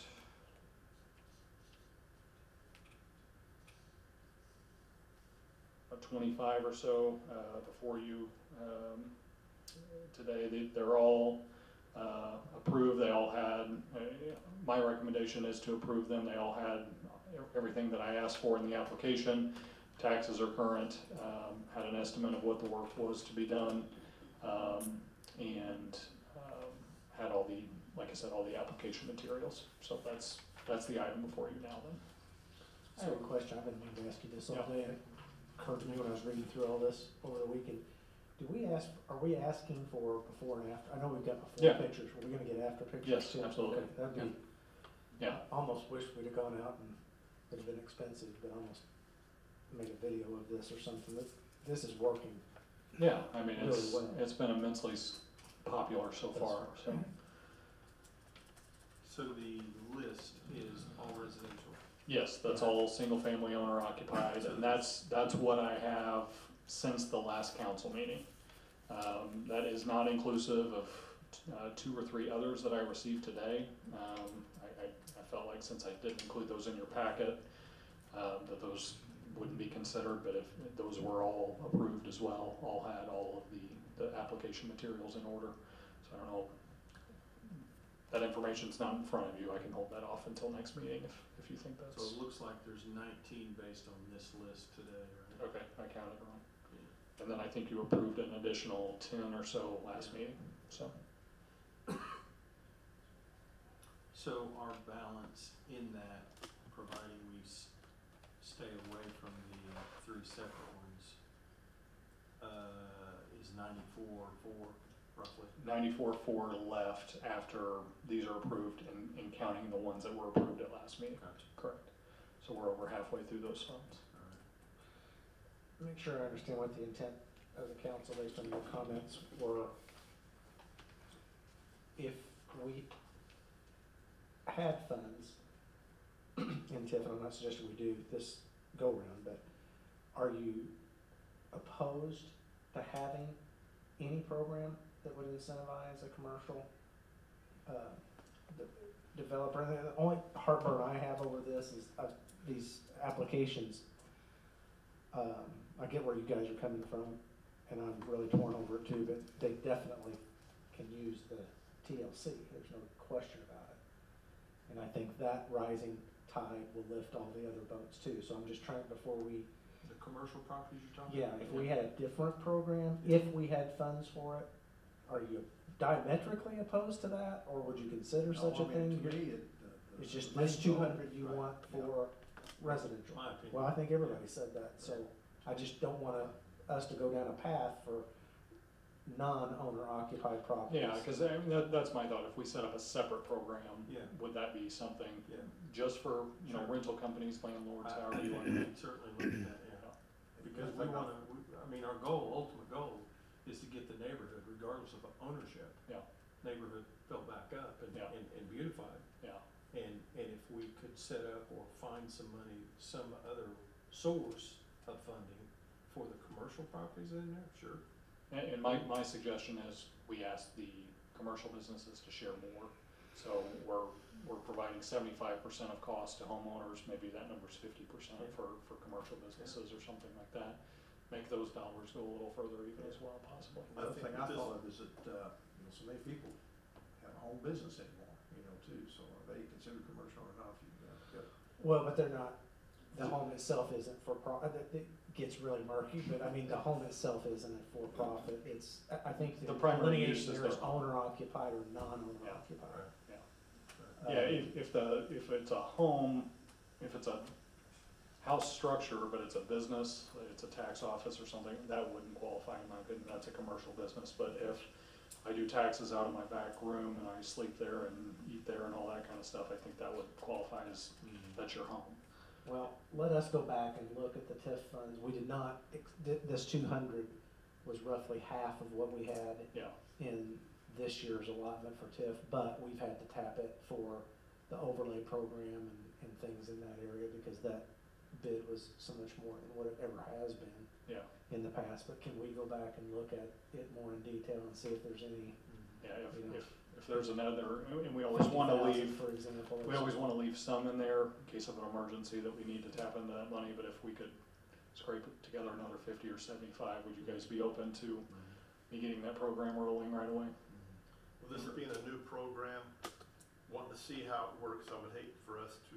25 or so before you today. They're all approved. They all had, my recommendation is to approve them. They all had everything that I asked for in the application. Taxes are current, had an estimate of what the work was to be done, and had all the, like I said, all the application materials. So that's the item before you now then. I have a question. I've been meaning to ask you this all Yeah. day. It occurred to me when I was reading through all this over the weekend. Are we asking for before and after? I know we've got before Yeah. pictures. Are we gonna get after pictures Yes, too? absolutely. Okay, that'd be, Yeah. I almost wish we'd have gone out and it'd have been expensive, but almost made a video of this or something. This is working. Yeah, I mean, Really well. it's been immensely popular so far, so. So the list is all residential. Yes, that's all single-family owner occupied, and that's what I have since the last council meeting. That is not inclusive of 2 or 3 others that I received today. I felt like since I didn't include those in your packet, that those wouldn't be considered, but if those were all approved as well, all had all of the application materials in order. I don't know. That information's not in front of you, I can hold that off until next meeting if you think So that's, it looks like there's 19 based on this list today, right? okay, I counted wrong. And then I think you approved an additional 10 or so last meeting, so. So our balance in that, providing we stay away from the 3 separate ones, is 94.4 roughly. 94.4 left after these are approved and counting the ones that were approved at last meeting. Gotcha. Correct. So we're over halfway through those funds. All right. Make sure I understand what the intent of the council based on your comments were. If we had funds in TIF, and I'm not suggesting we do this go round, but are you opposed to having any program that would incentivize a commercial developer? And the only heartburn I have over this is these applications. I get where you guys are coming from, and I'm really torn over it too, but they definitely can use the TLC. There's no question about it. And I think that rising tide will lift all the other boats too. So I'm just trying, before we, The commercial properties you're talking yeah, about? if we had a different program, if we had funds for it, are you diametrically opposed to that, or would you consider such a thing? To me, It's just this 200 you want for residential. My opinion. Well, I think everybody said that, so I just don't want us to go down a path for non-owner occupied properties. Yeah, because I mean, that's my thought. If we set up a separate program, Yeah. would that be something Yeah. just for, you know, Sure. rental companies, landlords, I however you want can to? certainly look at that, yeah. Because we wanna, I mean, our goal, ultimate goal, is to get the neighborhood, regardless of ownership. Yeah. Neighborhood built back up and, Yeah. and beautified. Yeah. And if we could set up or find some money, some other source of funding for the commercial properties in there, sure. And my suggestion is we ask the commercial businesses to share more. So we're providing 75% of cost to homeowners, maybe that number's 50% for commercial businesses or something like that. Make those dollars go a little further even as well, possibly. Another think thing I this- thought of is that, so many people have a home business anymore, too, so are they considered commercial or not? Well, but they're not, the home itself isn't for profit. It gets really murky, but I mean, the home itself isn't a for-profit. It's, I think the The primary use delineation is there is the- owner occupied or non-owner Yeah. occupied. Yeah. Uh, Yeah, if it's a home, if it's a house structure, but it's a business, it's a tax office or something, that wouldn't qualify in my opinion, that's a commercial business. But if I do taxes out of my back room and I sleep there and eat there and all that kind of stuff, I think that would qualify as, that's your home. Well, let us go back and look at the TIF funds. We did not, this 200 was roughly half of what we had Yeah, in this year's allotment for TIF, but we've had to tap it for the overlay program and things in that area because that bid was so much more than what it ever has been yeah, in the past. But can we go back and look at it more in detail and see if there's any, yeah, you know, if there's another, and we always wanna 50,000, leave, for example. or we always something. wanna leave some in there in case of an emergency that we need to tap into that money, but if we could scrape together another 50 or 75, would you guys be open to me getting that program rolling right away? Well, this being a new program, wanting to see how it works, I would hate for us to,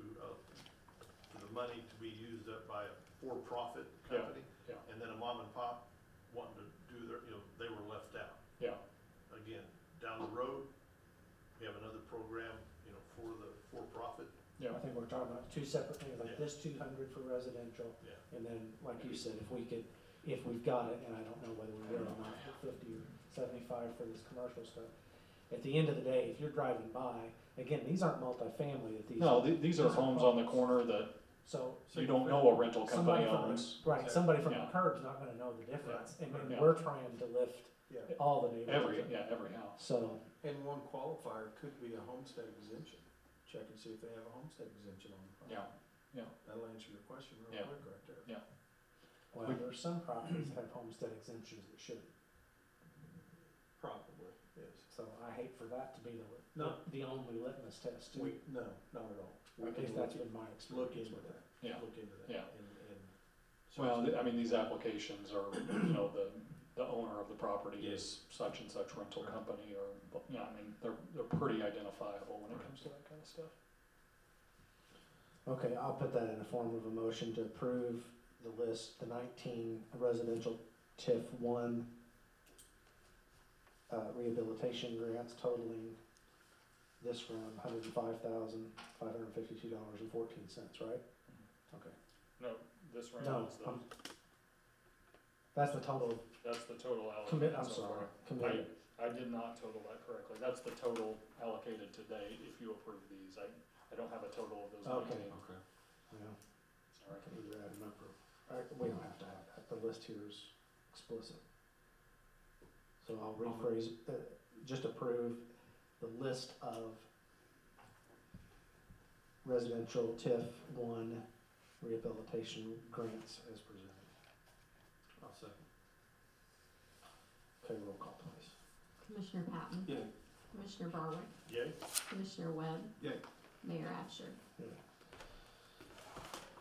for the money to be used up by a for-profit Yeah, company. yeah. And then a mom and pop wanting to do their, they were left out. Yeah, Again, down the road, we have another program, for the for-profit. yeah, I think we're talking about two separate things, like Yeah. this 200 for residential, Yeah. and then, like you said, if we've got it, and I don't know whether we will or not, but 50 or 75 for this commercial stuff. At the end of the day, if you're driving by, again, these aren't multifamily that these. no, these are homes on the corner that So. you don't know a rental company Somebody from, owns. right, somebody from the Yeah. curb's not gonna know the difference, and then Yeah. we're trying to lift Yeah. all the neighborhoods. Every house. So, And one qualifier could be a homestead exemption. Check and see if they have a homestead exemption on the property. Yeah, That'll answer your question real Yeah. quick right there. well, there's some properties that have homestead exemptions that shouldn't, Probably, yes. so I hate for that to be No. the only litmus test too. No, not at all. We At least can that's look, been my look experience into with it. that. Yeah. Look into that. Yeah. And well, I mean, these applications are, the the owner of the property is such and such rental company, or, yeah, I mean, they're pretty identifiable when it comes to that kind of stuff. Okay, I'll put that in the form of a motion to approve the list, the 19 residential TIF 1 rehabilitation grants totaling this round $105,552.14, right? Okay. No, this round No, is the, that's the total that's the total commit, allocated I'm so sorry, far. committed. I did not total that correctly. That's the total allocated to date if you approve these. I don't have a total of those Okay. 19. Okay. Well, All I right. can either add them up or, we don't have to have that, the list here is explicit. So I'll rephrase, just approve the list of residential TIF 1 rehabilitation grants as presented. I'll second. Okay, roll call please. Commissioner Patton? Yay. Commissioner Barwick? Yay. Commissioner Webb? Yay. Mayor Absher?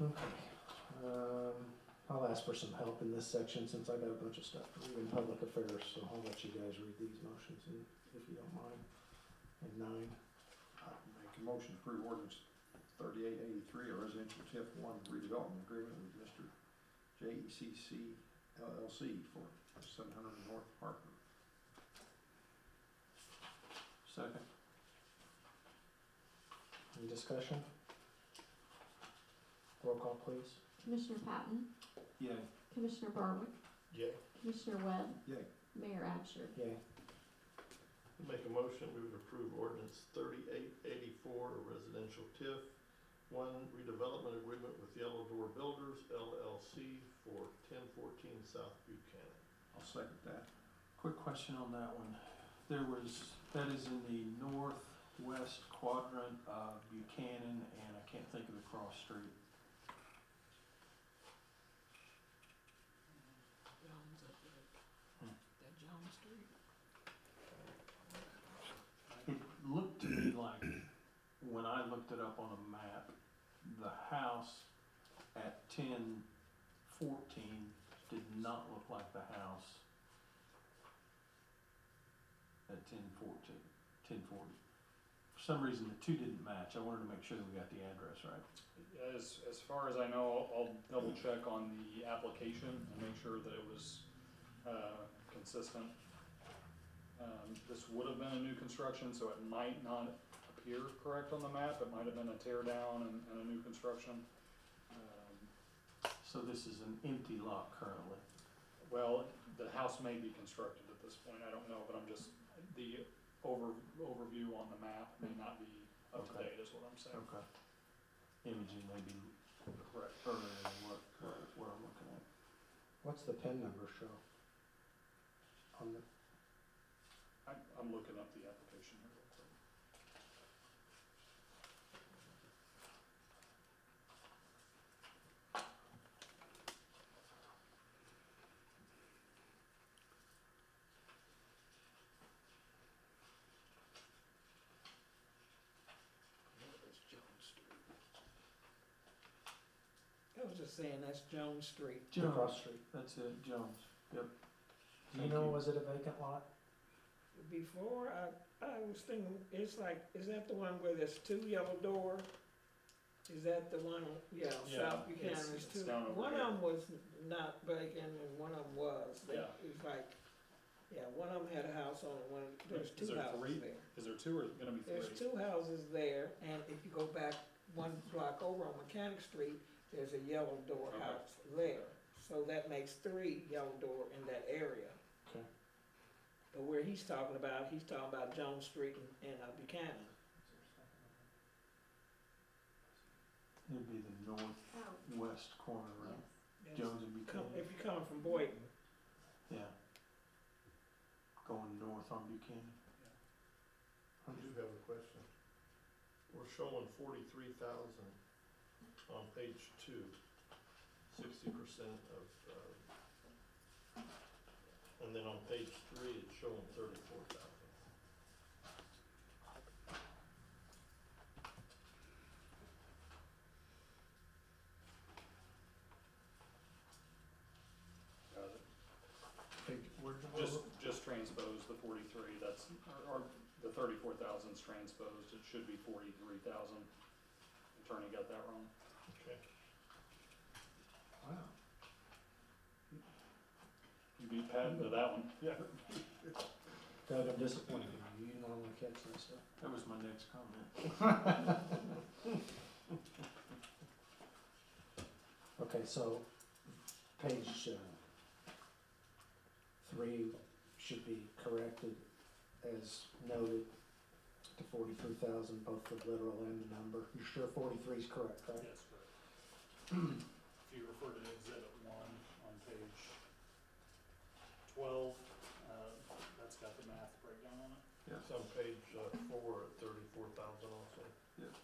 Okay, I'll ask for some help in this section since I got a bunch of stuff to read in public affairs, so I'll let you guys read these motions and if you don't mind. And 9. I make a motion to approve ordinance 3883, a residential TIF 1 redevelopment agreement with Mr. JECC LLC for 700 North Harper. Second. Any discussion? Roll call please. Commissioner Patton? Yay. Commissioner Barwick? Yay. Commissioner Webb? Yay. Mayor Absher? Yay. Make a motion, we would approve ordinance 3884, a residential TIF 1 redevelopment agreement with Yellow Door Builders LLC for 1014 South Buchanan. I'll second that. Quick question on that one. That is in the northwest quadrant of Buchanan, and I can't think of the cross street. It looked to me like, when I looked it up on a map, the house at 1014 did not look like the house at 1040. For some reason, the two didn't match. I wanted to make sure that we got the address right. As far as I know, I'll double check on the application and make sure that it was consistent. This would have been a new construction, so it might not appear correct on the map. It might have been a tear down and a new construction. So this is an empty lot currently. Well, the house may be constructed at this point. I don't know, but I'm just, the overview on the map may not be up to Okay. date is what I'm saying. Okay. Imaging may be Correct. earlier than what I'm looking at. What's the PIN number show? On the, I'm looking up the application here real quick. I was just saying, that's Jones Street. across street. That's it, Jones. Yep. Do you Thank know, you. was it a vacant lot? Before, I was thinking, it's like, is that the one where there's 2 yellow door? Is that the one, yeah, Yeah, South Buchanan, it's- there's it's 2. down over One here. of them was not vacant and one of them was. Yeah. It's like, yeah, one of them had a house on it, there's Is 2 there houses 3? there. Is there 2 or is it gonna be 3? There's 2 houses there, and if you go back 1 block over on Mechanic Street, there's a yellow door Okay. house there. So that makes 3 yellow door in that area. Okay. But where he's talking about Jones Street and Buchanan. It'd be the northwest corner, right? Yes. Jones and Buchanan. If you're coming from Boynton, Yeah. Going north on Buchanan. I do have a question. We're showing 43,000 on page 2, 60% of, and then on page 3, it's showing 34,000. Got it. Where 34,000 is transposed, it should be 43,000. Attorney got that wrong. Okay. Wow. You beat Pat to that one. Yeah, Doug, I'm disappointed in you. You normally catch this stuff. That was my next comment. Okay, so page 3 should be corrected as noted to 43,000, both the literal and the number. You're sure 43 is correct, right? Yes, correct. If you refer to Exhibit 1 on page 12, that's got the math breakdown on it. Yes. it's on page 4 at 34,000 also. Yes.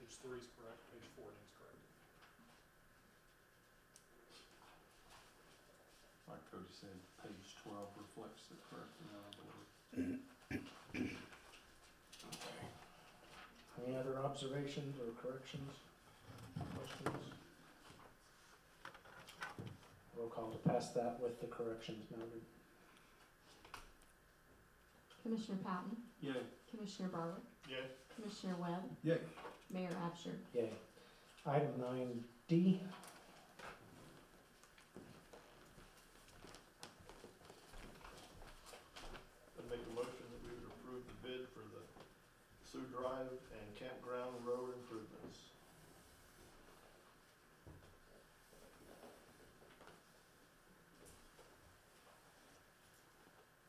Page 3 is correct, page 4 is correct. Like Cody said, page 12 reflects the correct amount, I believe. Any other observations or corrections, questions? Roll call to pass that with the corrections noted. Commissioner Patton, Yay. Commissioner Barwick, Yay. Commissioner Webb, Yay. Mayor Absher. Yay. Item 9D. I'd make a motion that we would approve the bid for the Sioux Drive and Campground Road improvements.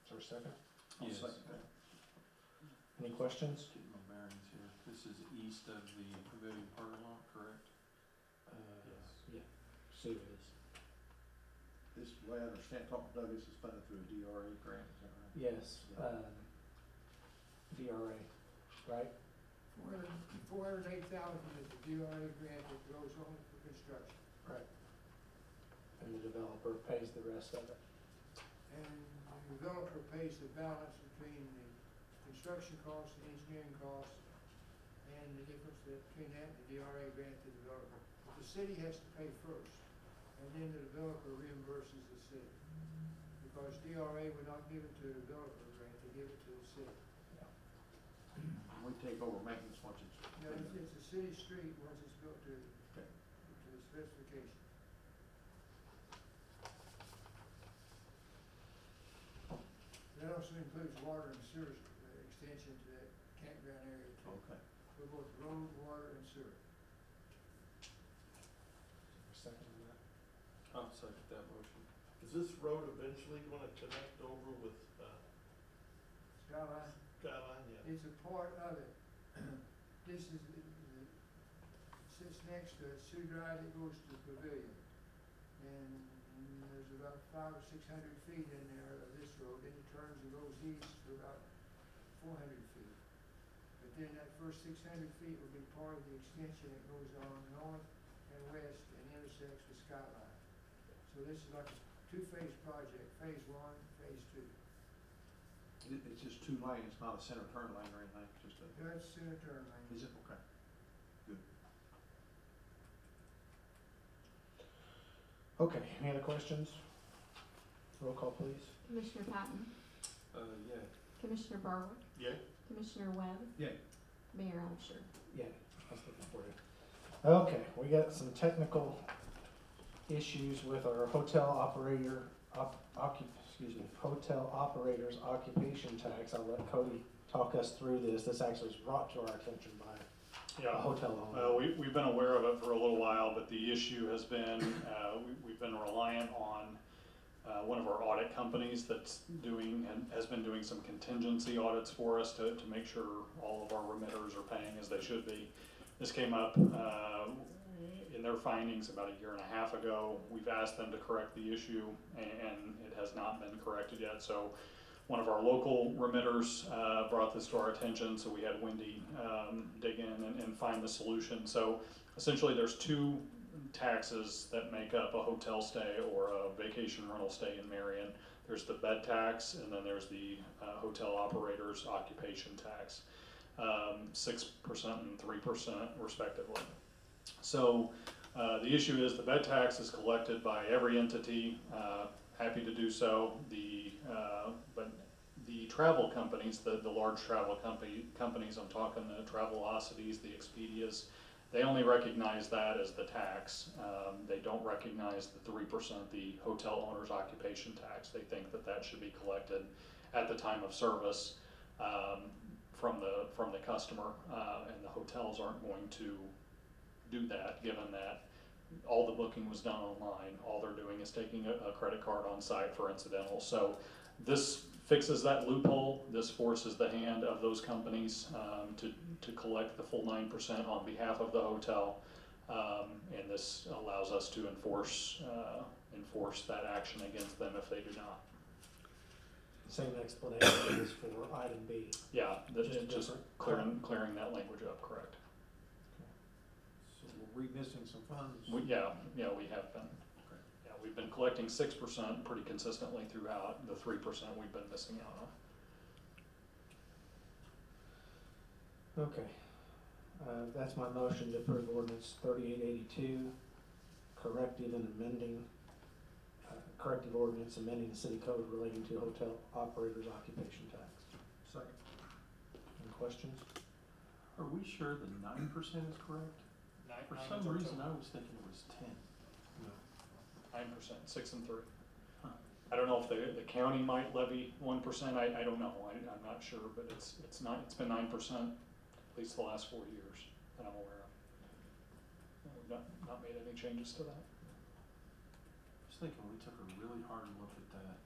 Is there a second? I'll Yes. second that. Any questions? Getting my bearings here. This is east of the Pavilion parking lot, correct? Yeah, see it is. This, the way I understand, talking to Doug, this is funded through a DRA grant, is that right? Yes, DRA, right? 408,000 is the DRA grant that goes on for construction. Right. And the developer pays the rest of it. And the developer pays the balance between the construction costs and engineering costs and the difference between that and the DRA grant to the developer. But the city has to pay first, and then the developer reimburses the city. Because DRA would not give it to the developer grant, they give it to the city. We take over maintenance once it's. Now, it's a city street once it's built to Okay. the specification. That also includes water and sewer extension to that campground area too. Okay. For both road, water, and sewer. Second on that. I'll second that motion. Is this road eventually gonna connect over with, Skyline, Skyline? Yeah. it's a part of it. This is, sits next to Sioux Drive that goes to the pavilion. And there's about 500 or 600 feet in there of this road, then it turns and goes east for about 400 feet. But then that first 600 feet will be part of the extension that goes on north and west and intersects with Skyline. So this is like a two-phase project, phase 1, phase 2. It's just 2 lanes, not a center turn lane or anything, just a, That's center turn lane. is it? Okay. Good. Okay, any other questions? Roll call, please. Commissioner Patton, Yeah. Commissioner Barwick, Yay. Commissioner Webb, Yay. Mayor Absher. Yeah, I was looking for you. Okay, we got some technical issues with our hotel operator, hotel operator's occupation tax. I'll let Cody talk us through this. This actually was brought to our attention by a hotel owner. We've been aware of it for a little while, but the issue has been, we've been reliant on one of our audit companies that's doing, and has been doing some contingency audits for us to make sure all of our remitters are paying as they should be. This came up in their findings about 1.5 years ago. We've asked them to correct the issue, and it has not been corrected yet. So one of our local remitters brought this to our attention, so we had Wendy dig in and find the solution. So essentially there's 2 taxes that make up a hotel stay or a vacation rental stay in Marion. There's the bed tax, and then there's the hotel operator's occupation tax, 6% and 3% respectively. So the issue is the bed tax is collected by every entity, happy to do so. But the travel companies, the large travel companies, I'm talking the Travelocities, the Expedias, they only recognize that as the tax. They don't recognize the 3%, the hotel owner's occupation tax. They think that that should be collected at the time of service from the customer, and the hotels aren't going to do that, given that all the booking was done online. All they're doing is taking a credit card on site for incidental. So this fixes that loophole. This forces the hand of those companies to collect the full 9% on behalf of the hotel, and this allows us to enforce that action against them if they do not. Same explanation as for item B. Yeah, just different. clearing that language up, correct. So we're missing some funds. We have been. Okay. Yeah, we've been collecting 6% pretty consistently throughout. The 3% we've been missing out on. Okay, that's my motion to approve ordinance 3882, corrective and amending, corrective ordinance amending the city code relating to hotel operators' occupation tax. Second. Any questions? Are we sure the 9% is correct? For some reason, I was thinking it was 10. 9%, 6 and 3. Huh. I don't know if the county might levy 1%. I don't know. I'm not sure, but it's been 9% at least the last 4 years that I'm aware of. We've not made any changes to that. I was thinking we took a really hard look at that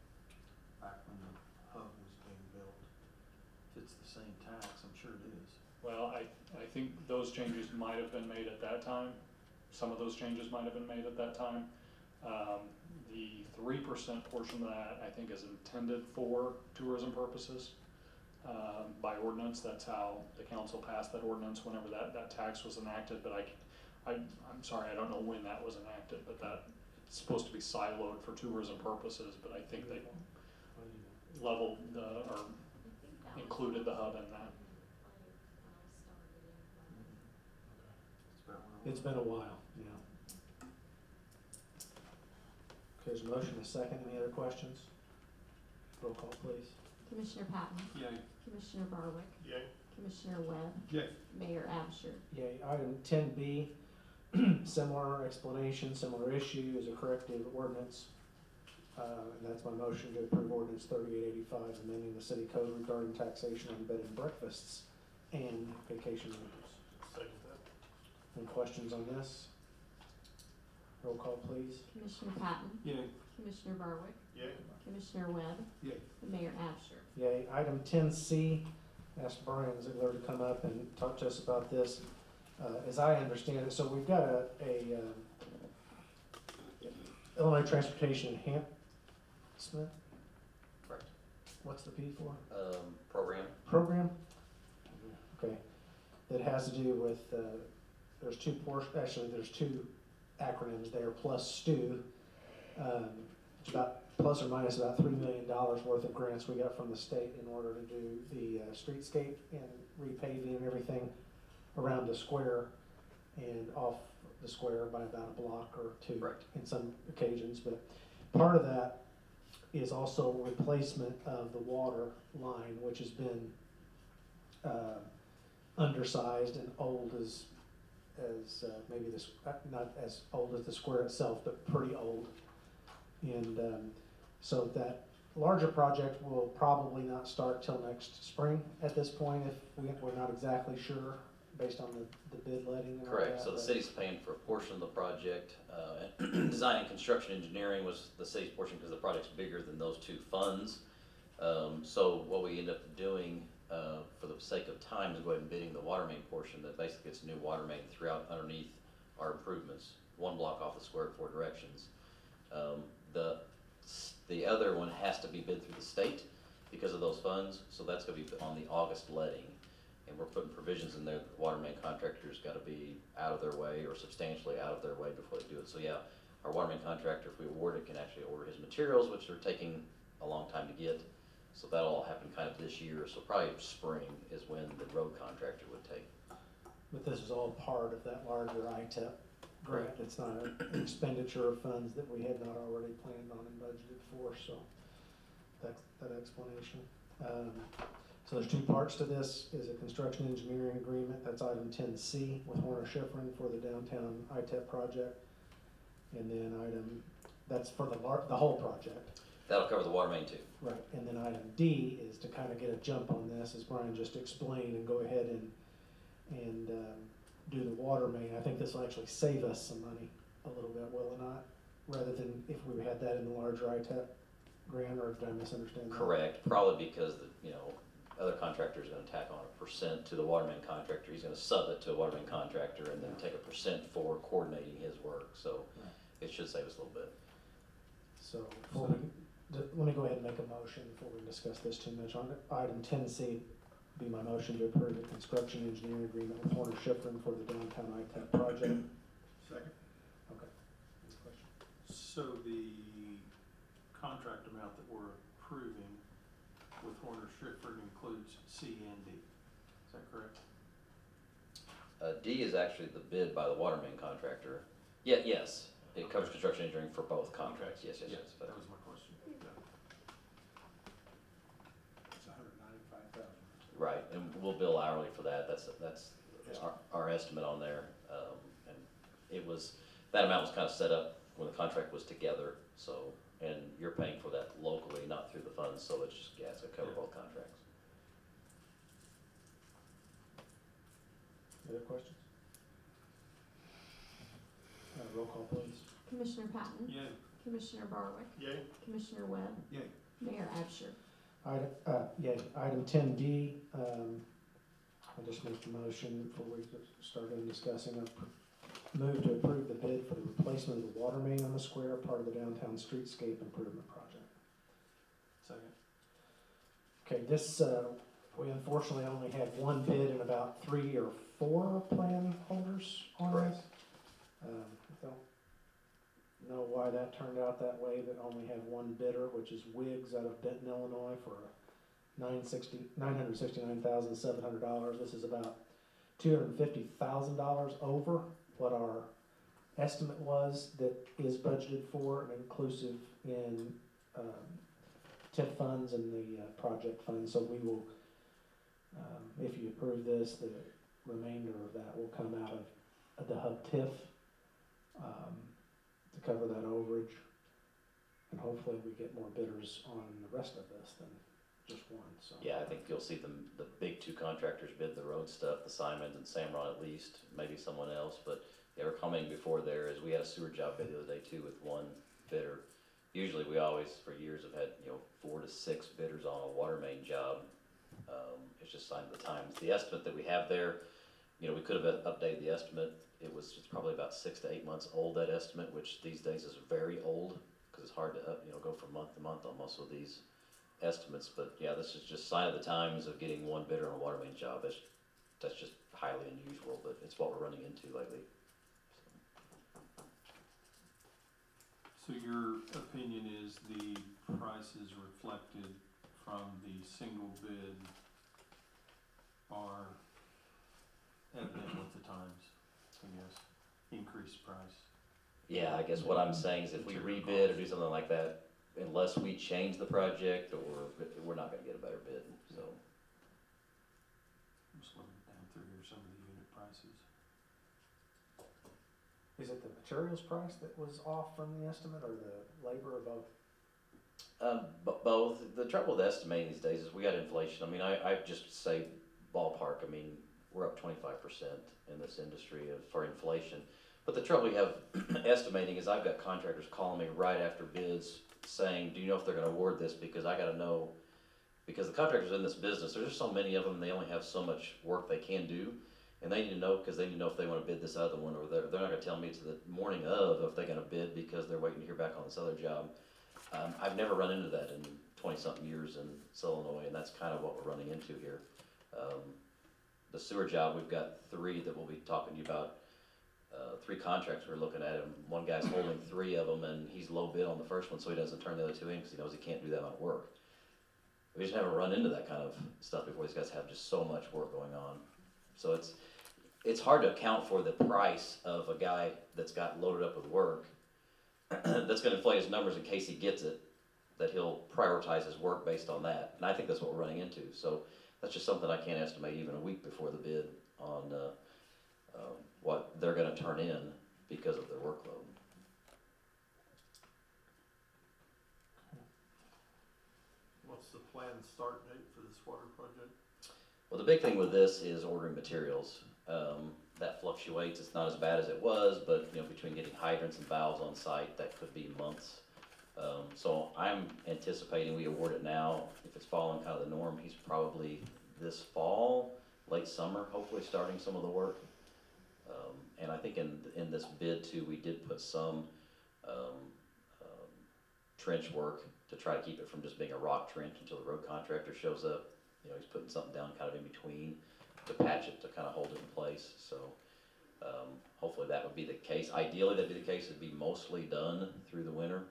back when the hub was being built. If it's the same tax, I'm sure it is. Well, I think those changes might have been made at that time. Some of those changes might have been made at that time. The 3% portion of that, I think, is intended for tourism purposes by ordinance. That's how the council passed that ordinance whenever that tax was enacted. But I'm sorry, I don't know when that was enacted, but that's supposed to be siloed for tourism purposes. But I think they leveled or included the hub in that. It's been a while, yeah. Okay, there's a motion, a second. Any other questions? Roll call, please. Commissioner Patton? Yay. Commissioner Barwick? Yay. Commissioner Webb? Yay. Mayor Absher? Yay. Item 10B, similar explanation, similar issue, is a corrective ordinance. And that's my motion to approve ordinance 3885, amending the city code regarding taxation on bed and breakfasts and vacation rentals. Second that. Any questions on this? Roll call, please. Commissioner Patton? Yay. Commissioner Barwick? Yay. Commissioner Webb? Yay. And Mayor Absher? Yay. Item 10C, ask Brian Ziegler to come up and talk to us about this. As I understand it, so we've got a Illinois Transportation Enhancement. Correct. What's the P for? Program. Program? Okay. That has to do with, there's two acronyms there, plus STU. It's about plus or minus about $3 million worth of grants we got from the state in order to do the streetscape and repaving and everything around the square and off the square by about a block or two. Correct. In some occasions. But part of that is also replacement of the water line, which has been undersized and old as maybe this, not as old as the square itself, but pretty old. And so that larger project will probably not start till next spring at this point, if we're not exactly sure based on the bid letting and all that. Correct, so the city's paying for a portion of the project. Design and construction engineering was the city's portion because the project's bigger than those two funds. So what we end up doing, for the sake of time, is go ahead and bidding the water main portion that basically gets a new water main throughout underneath our improvements, one block off the square in 4 directions. The other one has to be bid through the state because of those funds, so that's gonna be on the August letting. And we're putting provisions in there that the water main contractor's gotta be out of their way or substantially out of their way before they do it. So yeah, our water main contractor, if we award it, can actually order his materials, which are taking a long time to get. So that'll all happen kind of this year, so probably spring is when the road contractor would take. But this is all part of that larger ITEP grant. It's not an expenditure of funds that we had not already planned on and budgeted for, so that's that explanation. So there's two parts to this, is a construction engineering agreement, that's item 10C with Horner Schifrin for the downtown ITEP project. And then that's for the whole project. That'll cover the water main too. Right, and then item D is to kind of get a jump on this, as Brian just explained, and go ahead and do the water main. I think this will actually save us some money a little bit, will it not? Rather than if we had that in the larger ITEP grant, or did I misunderstand that? Correct, probably because the, other contractor's gonna tack on a % to the water main contractor. He's gonna sub it to a water main contractor and then take a % for coordinating his work, so it should save us a little bit. So let me go ahead and make a motion before we discuss this too much. On item 10C, be my motion to approve the construction engineering agreement with Horner Schifrin for the downtown ITEP project. Second. Okay. Any questions? So the contract amount that we're approving with Horner Schifrin includes C and D. Is that correct? D is actually the bid by the water main contractor. Yes, it covers construction engineering for both contracts, yes. That was my question. It's $195,000. Right, and we'll bill hourly for that, that's our estimate on there. And that amount was kind of set up when the contract was together, so, and you're paying for that locally, not through the funds, so it's just, it's gonna cover both contracts. Any other questions? Roll call, please. Commissioner Patton? Yay. Commissioner Barwick? Yay. Commissioner Webb? Yay. Mayor Absher? Item 10D, I'll just make the motion before we start discussing. Move to approve the bid for the replacement of the water main on the square, part of the downtown streetscape improvement project. Second. Okay, this, we unfortunately only had one bid and about 3 or 4 plan holders on Correct. this. I don't know why that turned out that way, but only have one bidder, which is Wiggs out of Denton, Illinois, for $969,700. This is about $250,000 over what our estimate was that is budgeted for and inclusive in TIF funds and the project funds. So we will, if you approve this, the remainder of that will come out of the hub TIF to cover that overage. And hopefully we get more bidders on the rest of this than just one, so. Yeah, I think you'll see the big 2 contractors bid the road stuff, the Simons and Samron at least, maybe someone else, but they were commenting before there is we had a sewer job bid the other day too with one bidder. Usually we always, for years, have had, 4 to 6 bidders on a water main job. It's just sign of the times. The estimate that we have there, we could have updated the estimate. It's probably about 6 to 8 months old, that estimate, which these days is very old because it's hard to, go from month to month almost with these estimates. But yeah, this is just sign of the times of getting one bidder on a water main job. That's just highly unusual, but it's what we're running into lately. So your opinion is the prices reflected from the single bid are evident with the times, I guess, increased price? Yeah, I guess what I'm saying is if we rebid or do something like that, unless we change the project, or we're not gonna get a better bid, so. I'm just looking down through here, some of the unit prices. Is it the materials price that was off from the estimate, or the labor, or both? Both. The trouble with estimating these days is we got inflation. I mean, I just say ballpark. I mean, we're up 25% in this industry for inflation. But the trouble we have estimating is I've got contractors calling me right after bids saying, do you know if they're going to award this? Because I got to know, because the contractors in this business, there's just so many of them, and they only have so much work they can do. And they need to know, because they need to know if they want to bid this other one, or they're not going to tell me to the morning of if they're going to bid because they're waiting to hear back on this other job. I've never run into that in 20-something years in Illinois, and that's kind of what we're running into here. The sewer job, we've got 3 that we'll be talking to you about. 3 contracts we're looking at, and one guy's holding 3 of them, and he's low bid on the first one, so he doesn't turn the other 2 in because he knows he can't do that amount of work. We just haven't run into that kind of stuff before. These guys have just so much work going on. So it's hard to account for the price of a guy that's got loaded up with work that's going to inflate his numbers in case he gets it. that he'll prioritize his work based on that. And I think that's what we're running into. So that's just something I can't estimate even a week before the bid on what they're gonna turn in because of their workload. What's the planned start date for this water project? Well, the big thing with this is ordering materials. That fluctuates. It's not as bad as it was, but you know, between getting hydrants and valves on site, that could be months. So I'm anticipating we award it now. If it's following kind of the norm, he's probably this fall, late summer, hopefully starting some of the work. And I think in this bid too, we did put some trench work to try to keep it from just being a rock trench until the road contractor shows up. You know, he's putting something down kind of in between to patch it, to kind of hold it in place. So hopefully that would be the case. Ideally, that'd be the case. It'd be mostly done through the winter,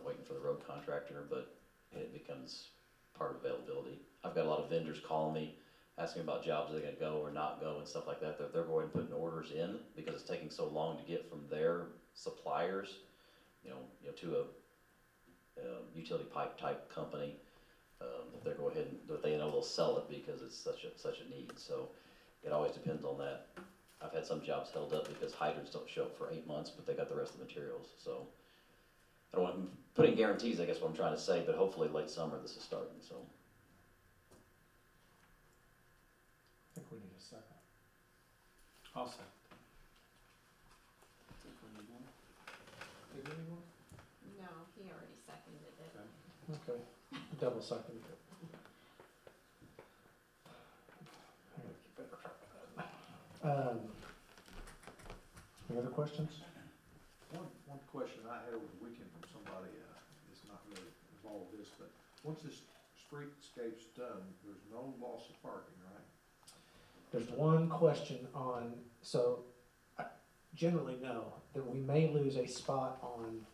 waiting for the road contractor, but it becomes part of availability. I've got a lot of vendors calling me, asking about jobs they're gonna go or not go and stuff like that. They're going and putting orders in because it's taking so long to get from their suppliers, you know, to a utility pipe type company. That they're go ahead and that they know they'll sell it because it's such a need. So it always depends on that. I've had some jobs held up because hydrants don't show up for 8 months, but they got the rest of the materials. So I don't want putting guarantees, I guess what I'm trying to say, but hopefully late summer this is starting. So I think we need a second. I'll second. Think we need one? Did anyone? No, he already seconded it. Okay, double second. I gotta keep better track of that. Any other questions? One question I had over the weekend from somebody, it's not really involved with this, but once this streetscape's done, there's no loss of parking, right? There's one question on, so generally no, that we may lose a spot on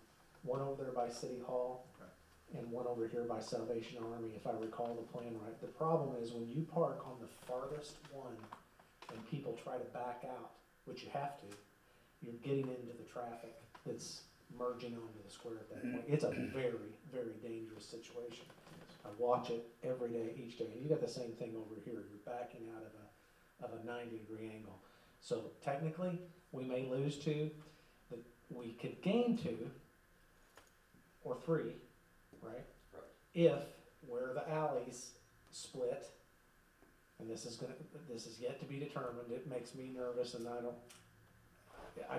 one over there by City Hall and one over here by Salvation Army, if I recall the plan right. The problem is when you park on the farthest one and people try to back out, which you have to, you're getting into the traffic that's merging onto the square at that point. It's a very, very dangerous situation. I watch it every day, each day. And you got the same thing over here. You're backing out of a 90-degree angle. So technically, we may lose 2, but we could gain 2 or 3, right? If where the alleys split, and this is yet to be determined. It makes me nervous, and I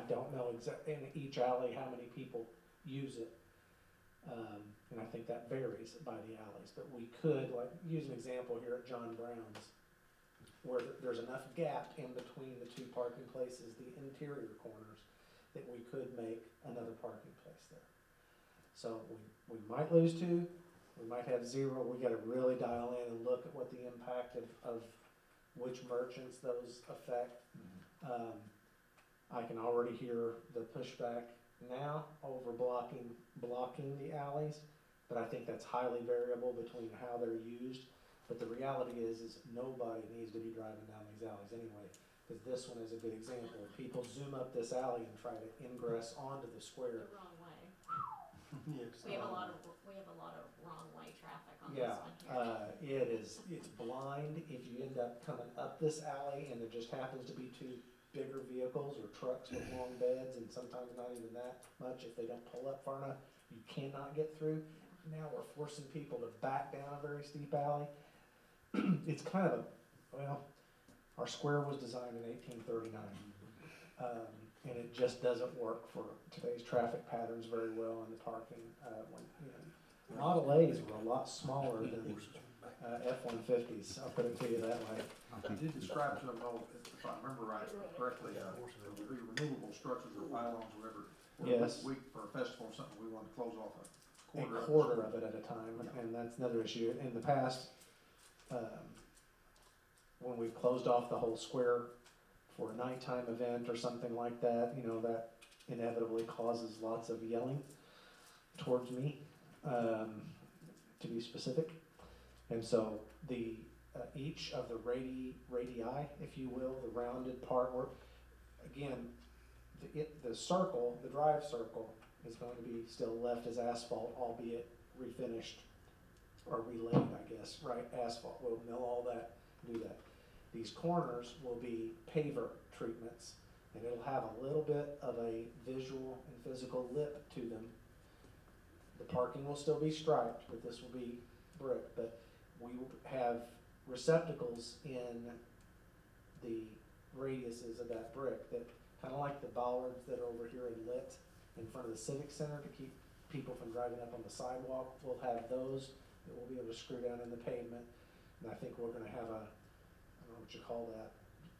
don't know exactly in each alley how many people use it. And I think that varies by the alleys, but we could, like, use an example here at John Brown's, where there's enough gap in between the 2 parking places, the interior corners, that we could make another parking place there. So we might lose 2, we might have 0. We gotta really dial in and look at what the impact of which merchants those affect. I can already hear the pushback now over blocking the alleys, but I think that's highly variable between how they're used. But the reality is nobody needs to be driving down these alleys anyway, because this one is a good example. People zoom up this alley and try to ingress onto the square. The wrong way. Yes. We have a lot of wrong way traffic on Yeah, this one here. it's blind if you end up coming up this alley and there just happens to be 2 bigger vehicles or trucks with long beds, and sometimes not even that much. If they don't pull up far enough, you cannot get through. Now we're forcing people to back down a very steep alley. It's kind of our square was designed in 1839. And it just doesn't work for today's traffic patterns very well in the parking. Model A's were a lot smaller than F-150s, I'll put it to you that way. You did describe some, if I remember correctly, the removable structures or pylons or whatever. Yes. We, for a festival or something, we wanted to close off A quarter of it at a time, and that's another issue. In the past, when we closed off the whole square for a nighttime event or something like that, that inevitably causes lots of yelling towards me, to be specific. And so each of the radii, if you will, the rounded part, where, again, the circle, the drive circle, is going to be still left as asphalt, albeit refinished or relaid, I guess, right, asphalt. We'll mill all that, do that. These corners will be paver treatments, and it'll have a little bit of a visual and physical lip to them. The parking will still be striped, but this will be brick, but we will have receptacles in the radiuses of that brick that, kind of like the bollards that are over here in lit in front of the Civic Center to keep people from driving up on the sidewalk. We'll have those that we'll be able to screw down in the pavement. And I think we're gonna have a, I don't know what you call that,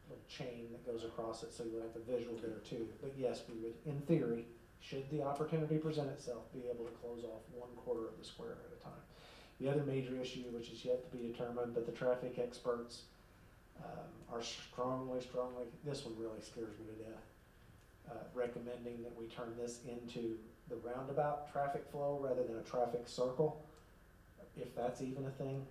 little chain that goes across it, so you'll have the visual there too. But yes, we would, in theory, should the opportunity present itself, be able to close off 1/4 of the square at a time. The other major issue, which is yet to be determined, but the traffic experts are strongly, this one really scares me to death, recommending that we turn this into the roundabout traffic flow rather than a traffic circle, if that's even a thing.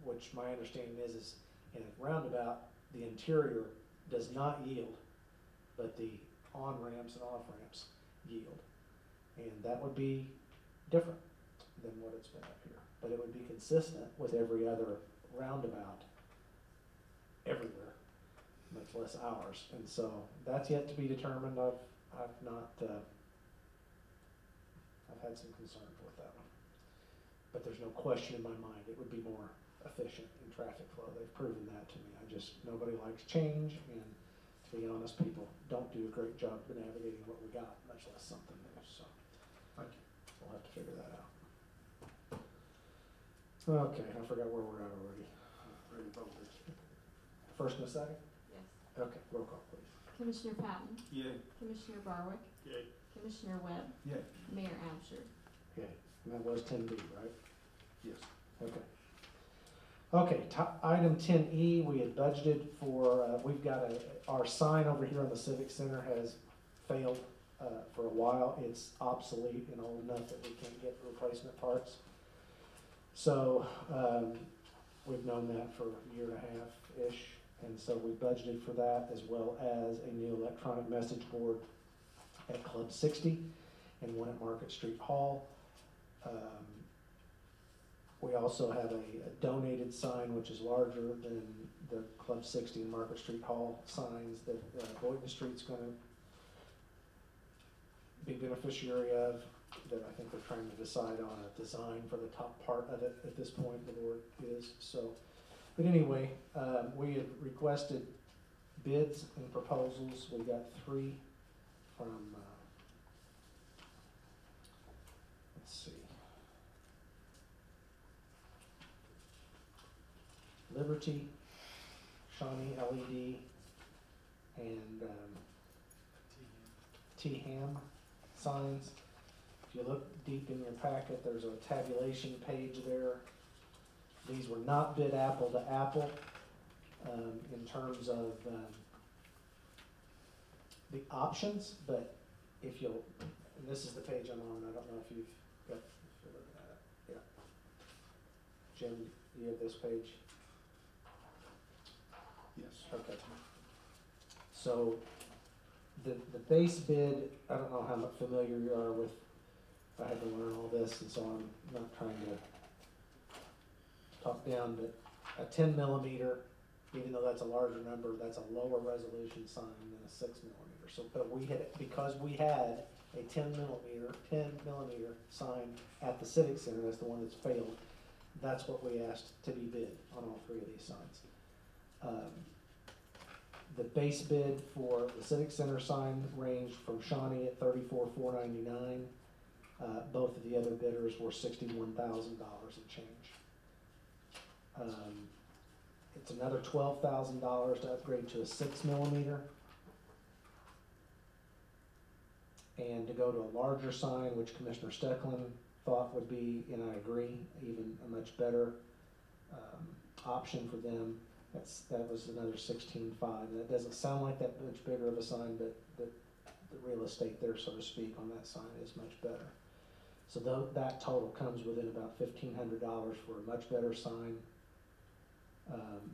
Which my understanding is in a roundabout, the interior does not yield, but the on-ramps and off-ramps yield. And that would be different than what it's been up here. But it would be consistent with every other roundabout everywhere, much less ours. And so that's yet to be determined. I've had some concerns with that one. But there's no question in my mind it would be more efficient in traffic flow. They've proven that to me. Nobody likes change, and to be honest, people don't do a great job of navigating what we got, much less something new. So Thank you. we'll have to figure that out. Okay, I forgot where we're at already. Ready to vote, please. First and a second? Yes. Okay, roll call, please. Commissioner Patton? Yay. Commissioner Barwick? Yay. Commissioner Webb? Yay. Mayor Absher? Okay, and that was 10B, right? Yes. Okay. Okay, item 10E, we had budgeted for, we've got our sign over here on the Civic Center has failed for a while. It's obsolete and old enough that we can't get replacement parts. So we've known that for a year and a half-ish, and so we budgeted for that, as well as a new electronic message board at Club 60 and one at Market Street Hall. We also have a donated sign, which is larger than the Club 60 and Market Street Hall signs that Boynton Street's going to be beneficiary of, that I think they're trying to decide on a design for the top part of it at this point, the board is. So, but anyway, we had requested bids and proposals. We got 3 from, let's see, Liberty, Shawnee LED, and T-Ham signs. If you look deep in your packet, there's a tabulation page there. These were not bid apple to apple in terms of the options, but if you'll, and this is the page I'm on, I don't know if you've got, if you're looking at it. Yeah. Jim, you have this page? Yes. Okay. So the base bid, I don't know how much familiar you are with, I had to learn all this, and so I'm not trying to talk down, but a 10 millimeter, even though that's a larger number, that's a lower resolution sign than a 6 millimeter. So, but we had, because we had a 10 millimeter sign at the Civic Center, that's the one that's failed, that's what we asked to be bid on all 3 of these signs. The base bid for the Civic Center sign ranged from Shawnee at $34,499. Both of the other bidders were $61,000 and change. It's another $12,000 to upgrade to a 6 millimeter. And to go to a larger sign, which Commissioner Stecklin thought would be, and I agree, even a much better option for them. That was another $16,500. That doesn't sound like that much bigger of a sign, but the real estate there, so to speak, on that sign is much better. So that total comes within about $1,500 for a much better sign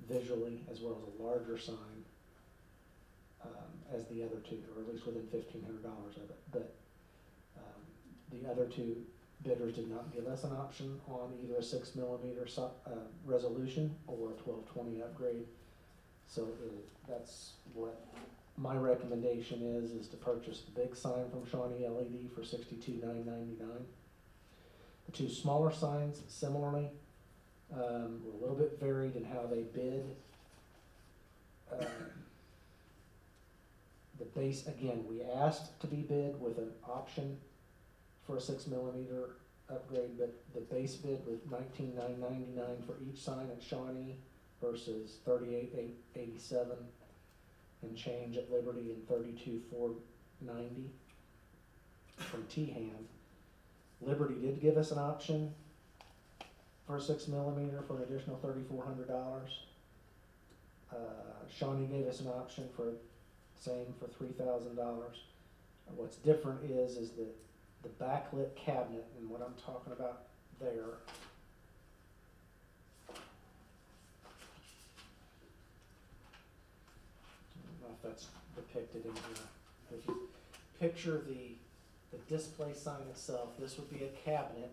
visually, as well as a larger sign as the other 2, or at least within $1,500 of it. But the other 2 bidders did not give us an option on either a 6 millimeter resolution or a 1220 upgrade. So that's what my recommendation is to purchase the big sign from Shawnee LED for $62,999. The two smaller signs, similarly, were a little bit varied in how they bid. The base, again, we asked to be bid with an option for a 6 millimeter upgrade, but the base bid was $19,999 for each sign at Shawnee versus $38,887 and change at Liberty and $32,490 from T-Hand. Liberty did give us an option for a 6 millimeter for an additional $3,400. Shawnee gave us an option for same for $3,000. What's different is that the backlit cabinet, and what I'm talking about there, I don't know if that's depicted in here. If you picture the display sign itself, this would be a cabinet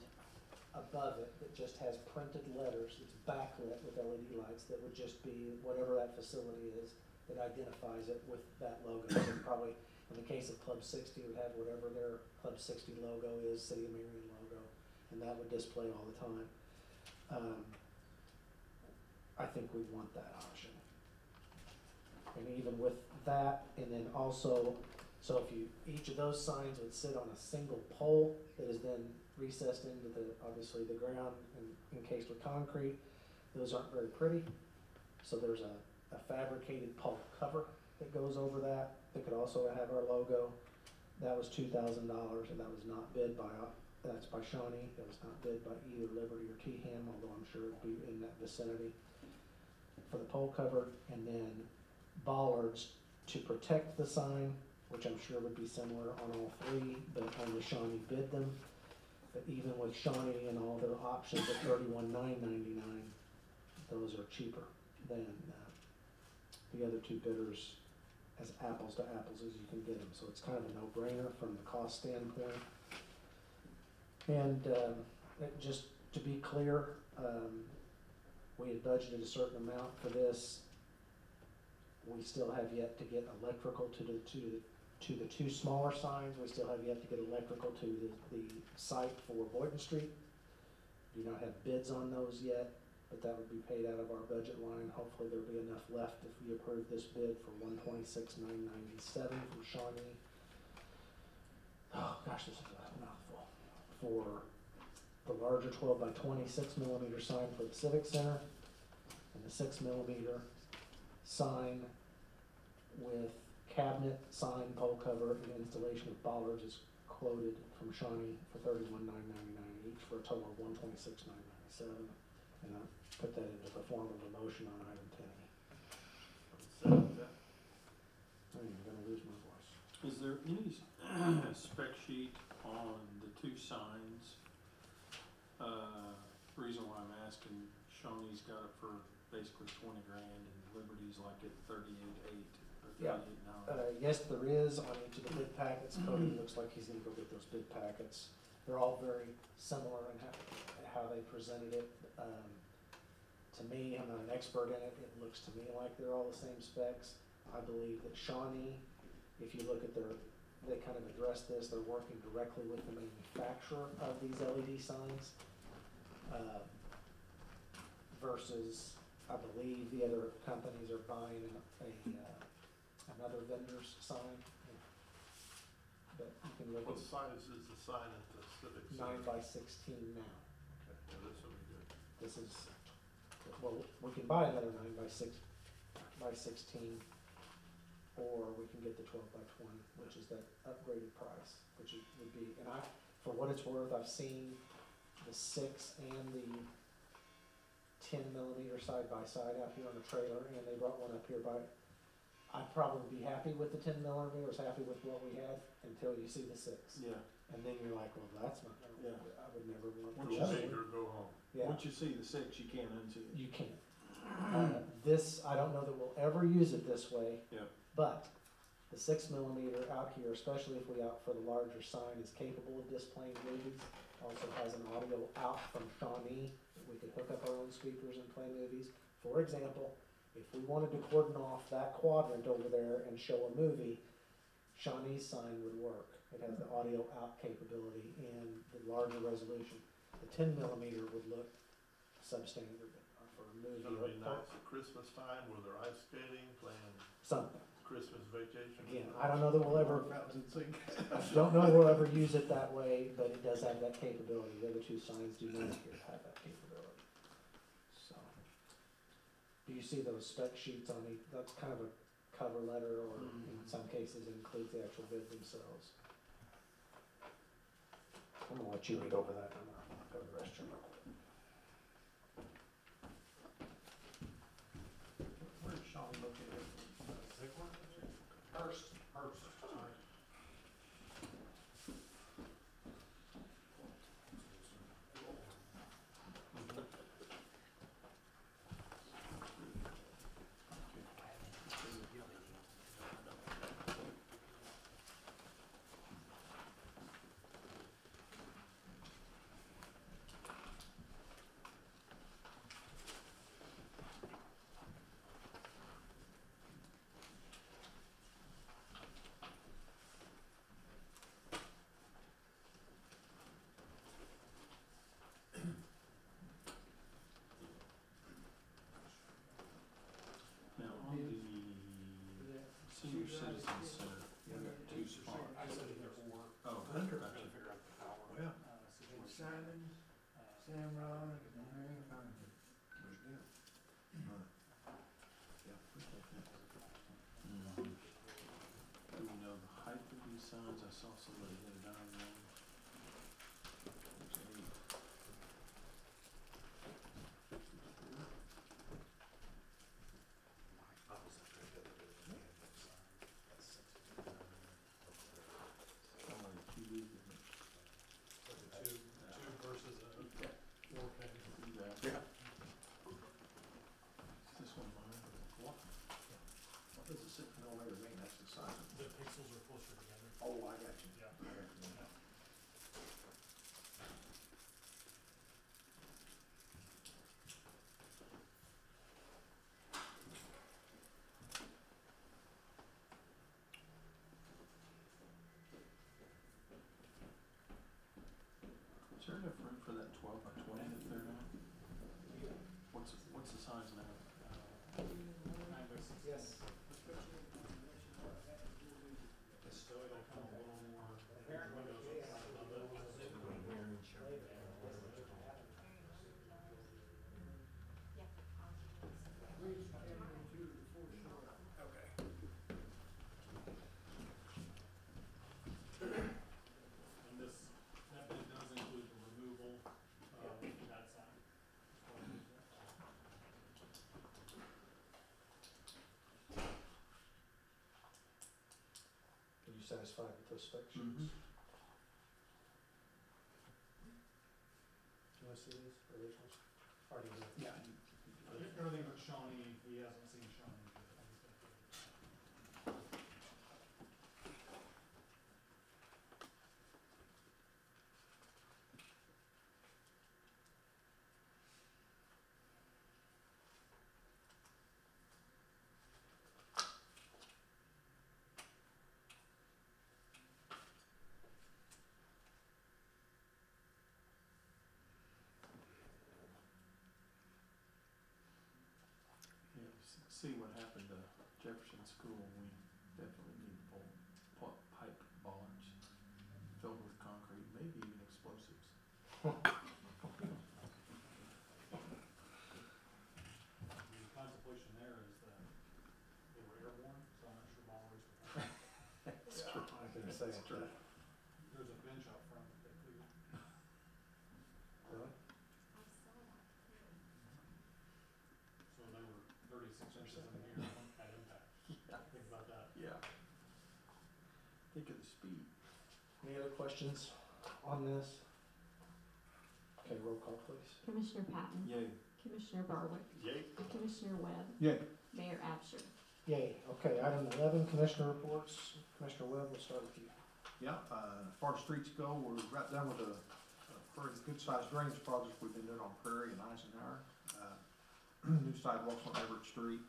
above it that just has printed letters. It's backlit with LED lights that would just be whatever that facility is that identifies it with that logo. So probably in the case of Club 60, it would have whatever their Club 60 logo is, City of Marion logo, and that would display all the time. I think we'd want that option. And even with that, and then also, so if each of those signs would sit on a single pole that is then recessed into obviously the ground and encased with concrete. Those aren't very pretty. So there's a fabricated pole cover that goes over that could also have our logo. That was $2,000, and that was not bid by, that's by Shawnee. That was not bid by either Liberty or T-Ham, although I'm sure it'd be in that vicinity for the pole cover. And then bollards to protect the sign, which I'm sure would be similar on all three, but only Shawnee bid them. But even with Shawnee and all their options at $31,999, those are cheaper than the other two bidders, as apples to apples as you can get them. So it's kind of a no-brainer from the cost standpoint. And just to be clear, we had budgeted a certain amount for this. We still have yet to get electrical to the two smaller signs. We still have yet to get electrical to the site for Boynton Street. Do not have bids on those yet, but that would be paid out of our budget line. Hopefully there'll be enough left if we approve this bid for $126,997 from Shawnee. Oh gosh, this is a mouthful. For the larger 12 by 20 6 millimeter sign for the Civic Center, and the 6 millimeter sign with cabinet, sign, pole cover, and installation of bollards is quoted from Shawnee for $31,999 each for a total of $126,997. And I put that into the form of a motion on item 10. I'm gonna lose my voice. Is there any spec sheet on the two signs? Reason why I'm asking, Shawnee's got it for basically $20,000 and Liberty's like at $38,800 or $38,900. Yes, there is on each of the bid packets. Cody looks like he's gonna go get those bid packets. They're all very similar in how they presented it. To me, I'm not an expert in it, it looks to me like they're all the same specs. I believe that Shawnee, if you look at they kind of address this, they're working directly with the manufacturer of these LED signs. Versus, I believe the other companies are buying another vendor's sign. But you can look What at size is the sign at the Civic Center? 9 by 16 now. Okay, yeah, this will be good. This is, well, we can buy another 9 by 16, or we can get the 12 by 20, which is that upgraded price, which would be, and for what it's worth, I've seen the 6 and the 10 millimeter side by side out here on the trailer, and they brought one up here I'd probably be happy with the 10 millimeters, happy with what we had, until you see the 6. Yeah. And then you're like, well, that's not gonna work. Yeah. I would never want Once the you other see one. Or go home. Yeah. Once you see the 6, you can't unsee it. You can't. This, I don't know that we'll ever use it this way. Yeah. But The 6mm out here, especially if we opt for the larger sign, is capable of displaying movies. Also has an audio out from Shawnee. We could hook up our own speakers and play movies. For example, if we wanted to cordon off that quadrant over there and show a movie, Shawnee's sign would work. It has the audio out capability and the larger resolution. The 10mm would look substandard for a movie. It'll be nice at Christmas time where they're ice skating, playing Something. Christmas Vacation. Again, I don't know that we'll ever, Fountains and sink. I don't know we'll ever use it that way, but it does have that capability. The other two signs do not appear to have that capability. So, do you see those spec sheets on each? That's kind of a cover letter, or in some cases it includes the actual bid themselves. I'm gonna let you read over that, and I'm gonna go to the restroom. Where's Shawnee located? Hurst. Hurst, sorry. Now, on the senior citizen center, we got two spots. Oh, gotcha. Well, Simons, Sam Ron, and Marion Conley. there's good. Yeah, appreciate that. Do we know the height of these signs? I saw somebody had a diagram. There's 8. Only 2 big, isn't it? Two versus a 4K. Yeah. Is this one mine? What does it say? No, wait a minute, that's the size. The pixels are closer together. Oh, I got you. Yeah. I got you. Is there enough room for that 12 by 20 that they're doing? What's the size now? 9 by 16. Yes. So it'll come a little more, windows will come a little bit. Bridge Avenue to the Fort Shore. Okay. And that bid does include the removal of that sign. Are you satisfied with those spec sheets? Mhm. Do you wanna see these originals? Or do you want- Yeah. Everything but Shawnee, he hasn't seen Shawnee. Yeah, see what happened to Jefferson School. We definitely need pipe bollards filled with concrete, maybe even explosives. The contemplation there is that they were airborne, so I'm not sure bollards would help. That's true. I was gonna say, true. There's a bench out front that they cleared. Really? So they were 36 inches in the air at impact. Think about that. Yeah. Think of the speed. Any other questions on this? Okay, roll call please. Commissioner Patton. Yay. Commissioner Barwick. Yay. Commissioner Webb. Yeah. Mayor Absher. Yay. Okay, item 11, Commissioner reports. Commissioner Webb, we'll start with you. Yeah, as far as streets go, we're right done with a very good-sized drainage project we've been doing on Prairie and Eisenhower. New sidewalks on Everett Street.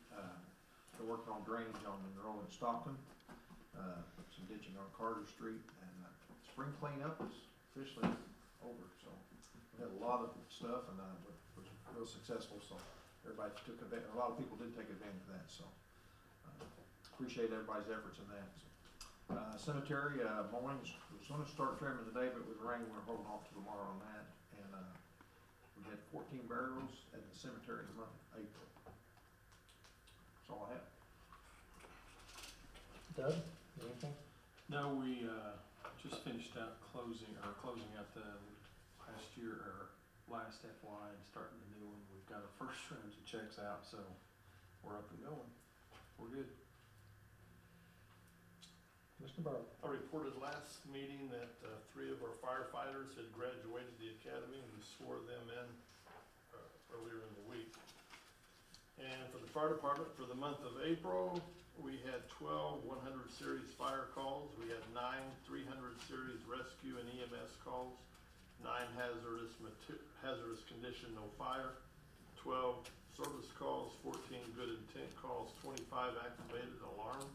They're working on drainage on Monroe and Stockton. Some ditching on Carter Street, and spring cleanup is officially over, so we had a lot of stuff, and was real successful, so everybody took advantage, a lot of people did take advantage of that, so appreciate everybody's efforts in that. So, cemetery, mowing, was gonna start trimming today, but with rain, we're holding off to tomorrow on that, and we had 14 burials at the cemetery in the month of April. That's all I have. Doug, anything? No, we, just finished out closing out the last year, or last FY and starting the new one. We've got our first round of checks out, so we're up and going. We're good. Mr. Burrow. I reported last meeting that 3 of our firefighters had graduated the academy, and we swore them in earlier in the week. And for the fire department, for the month of April, we had 12 100 series fire calls. We had 9 300 series rescue and EMS calls, 9 hazardous condition no fire, 12 service calls, 14 good intent calls, 25 activated alarms,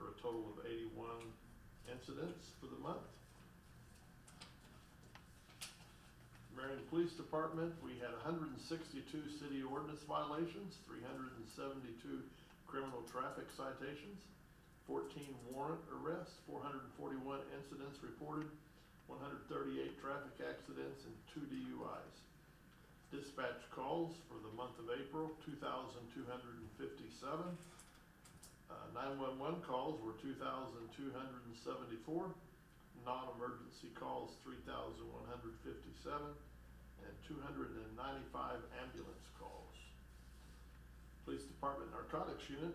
for a total of 81 incidents for the month. Marion Police Department, we had 162 city ordinance violations, 372 criminal traffic citations, 14 warrant arrests, 441 incidents reported, 138 traffic accidents, and 2 DUIs. Dispatch calls for the month of April, 2,257. 911 calls were 2,274, non-emergency calls 3,157, and 295 ambulance calls. Police Department Narcotics Unit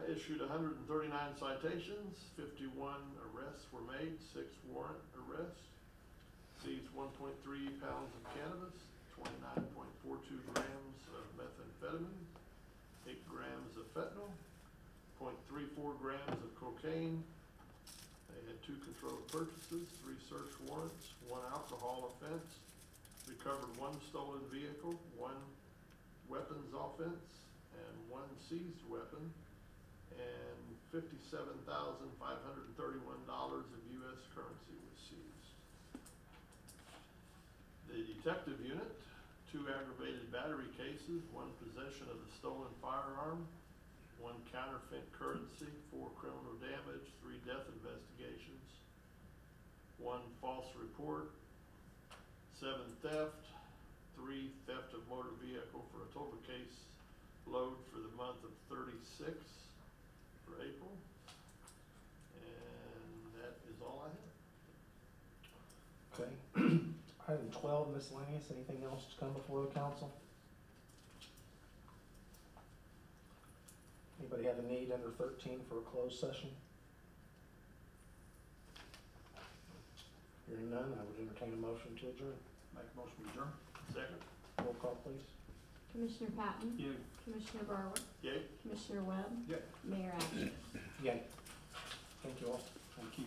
issued 139 citations, 51 arrests were made, 6 warrant arrests, seized 1.3 pounds of cannabis, 29.42 grams of methamphetamine, 8 grams of fentanyl, 0.34 grams of cocaine. They had 2 controlled purchases, 3 search warrants, 1 alcohol offense, recovered 1 stolen vehicle, 1 weapons offense, and 1 seized weapon, and $57,531 of U.S. currency was seized. The detective unit, 2 aggravated battery cases, 1 possession of the stolen firearm, 1 counterfeit currency, 4 criminal damage, 3 death investigations, 1 false report, 7 theft, 3 theft of motor vehicle, for a total case load for the month of 36 for April. And that is all I have. Okay. Item 12, miscellaneous. Anything else to come before the council? Anybody have a need under 13 for a closed session? Hearing none, I would entertain a motion to adjourn. Make a motion to adjourn. Second. Roll call, please. Commissioner Patton? Yeah. Commissioner Barwood? Yay. Commissioner Webb? Yeah. Mayor Absher? Yay. Thank you all. Thank you.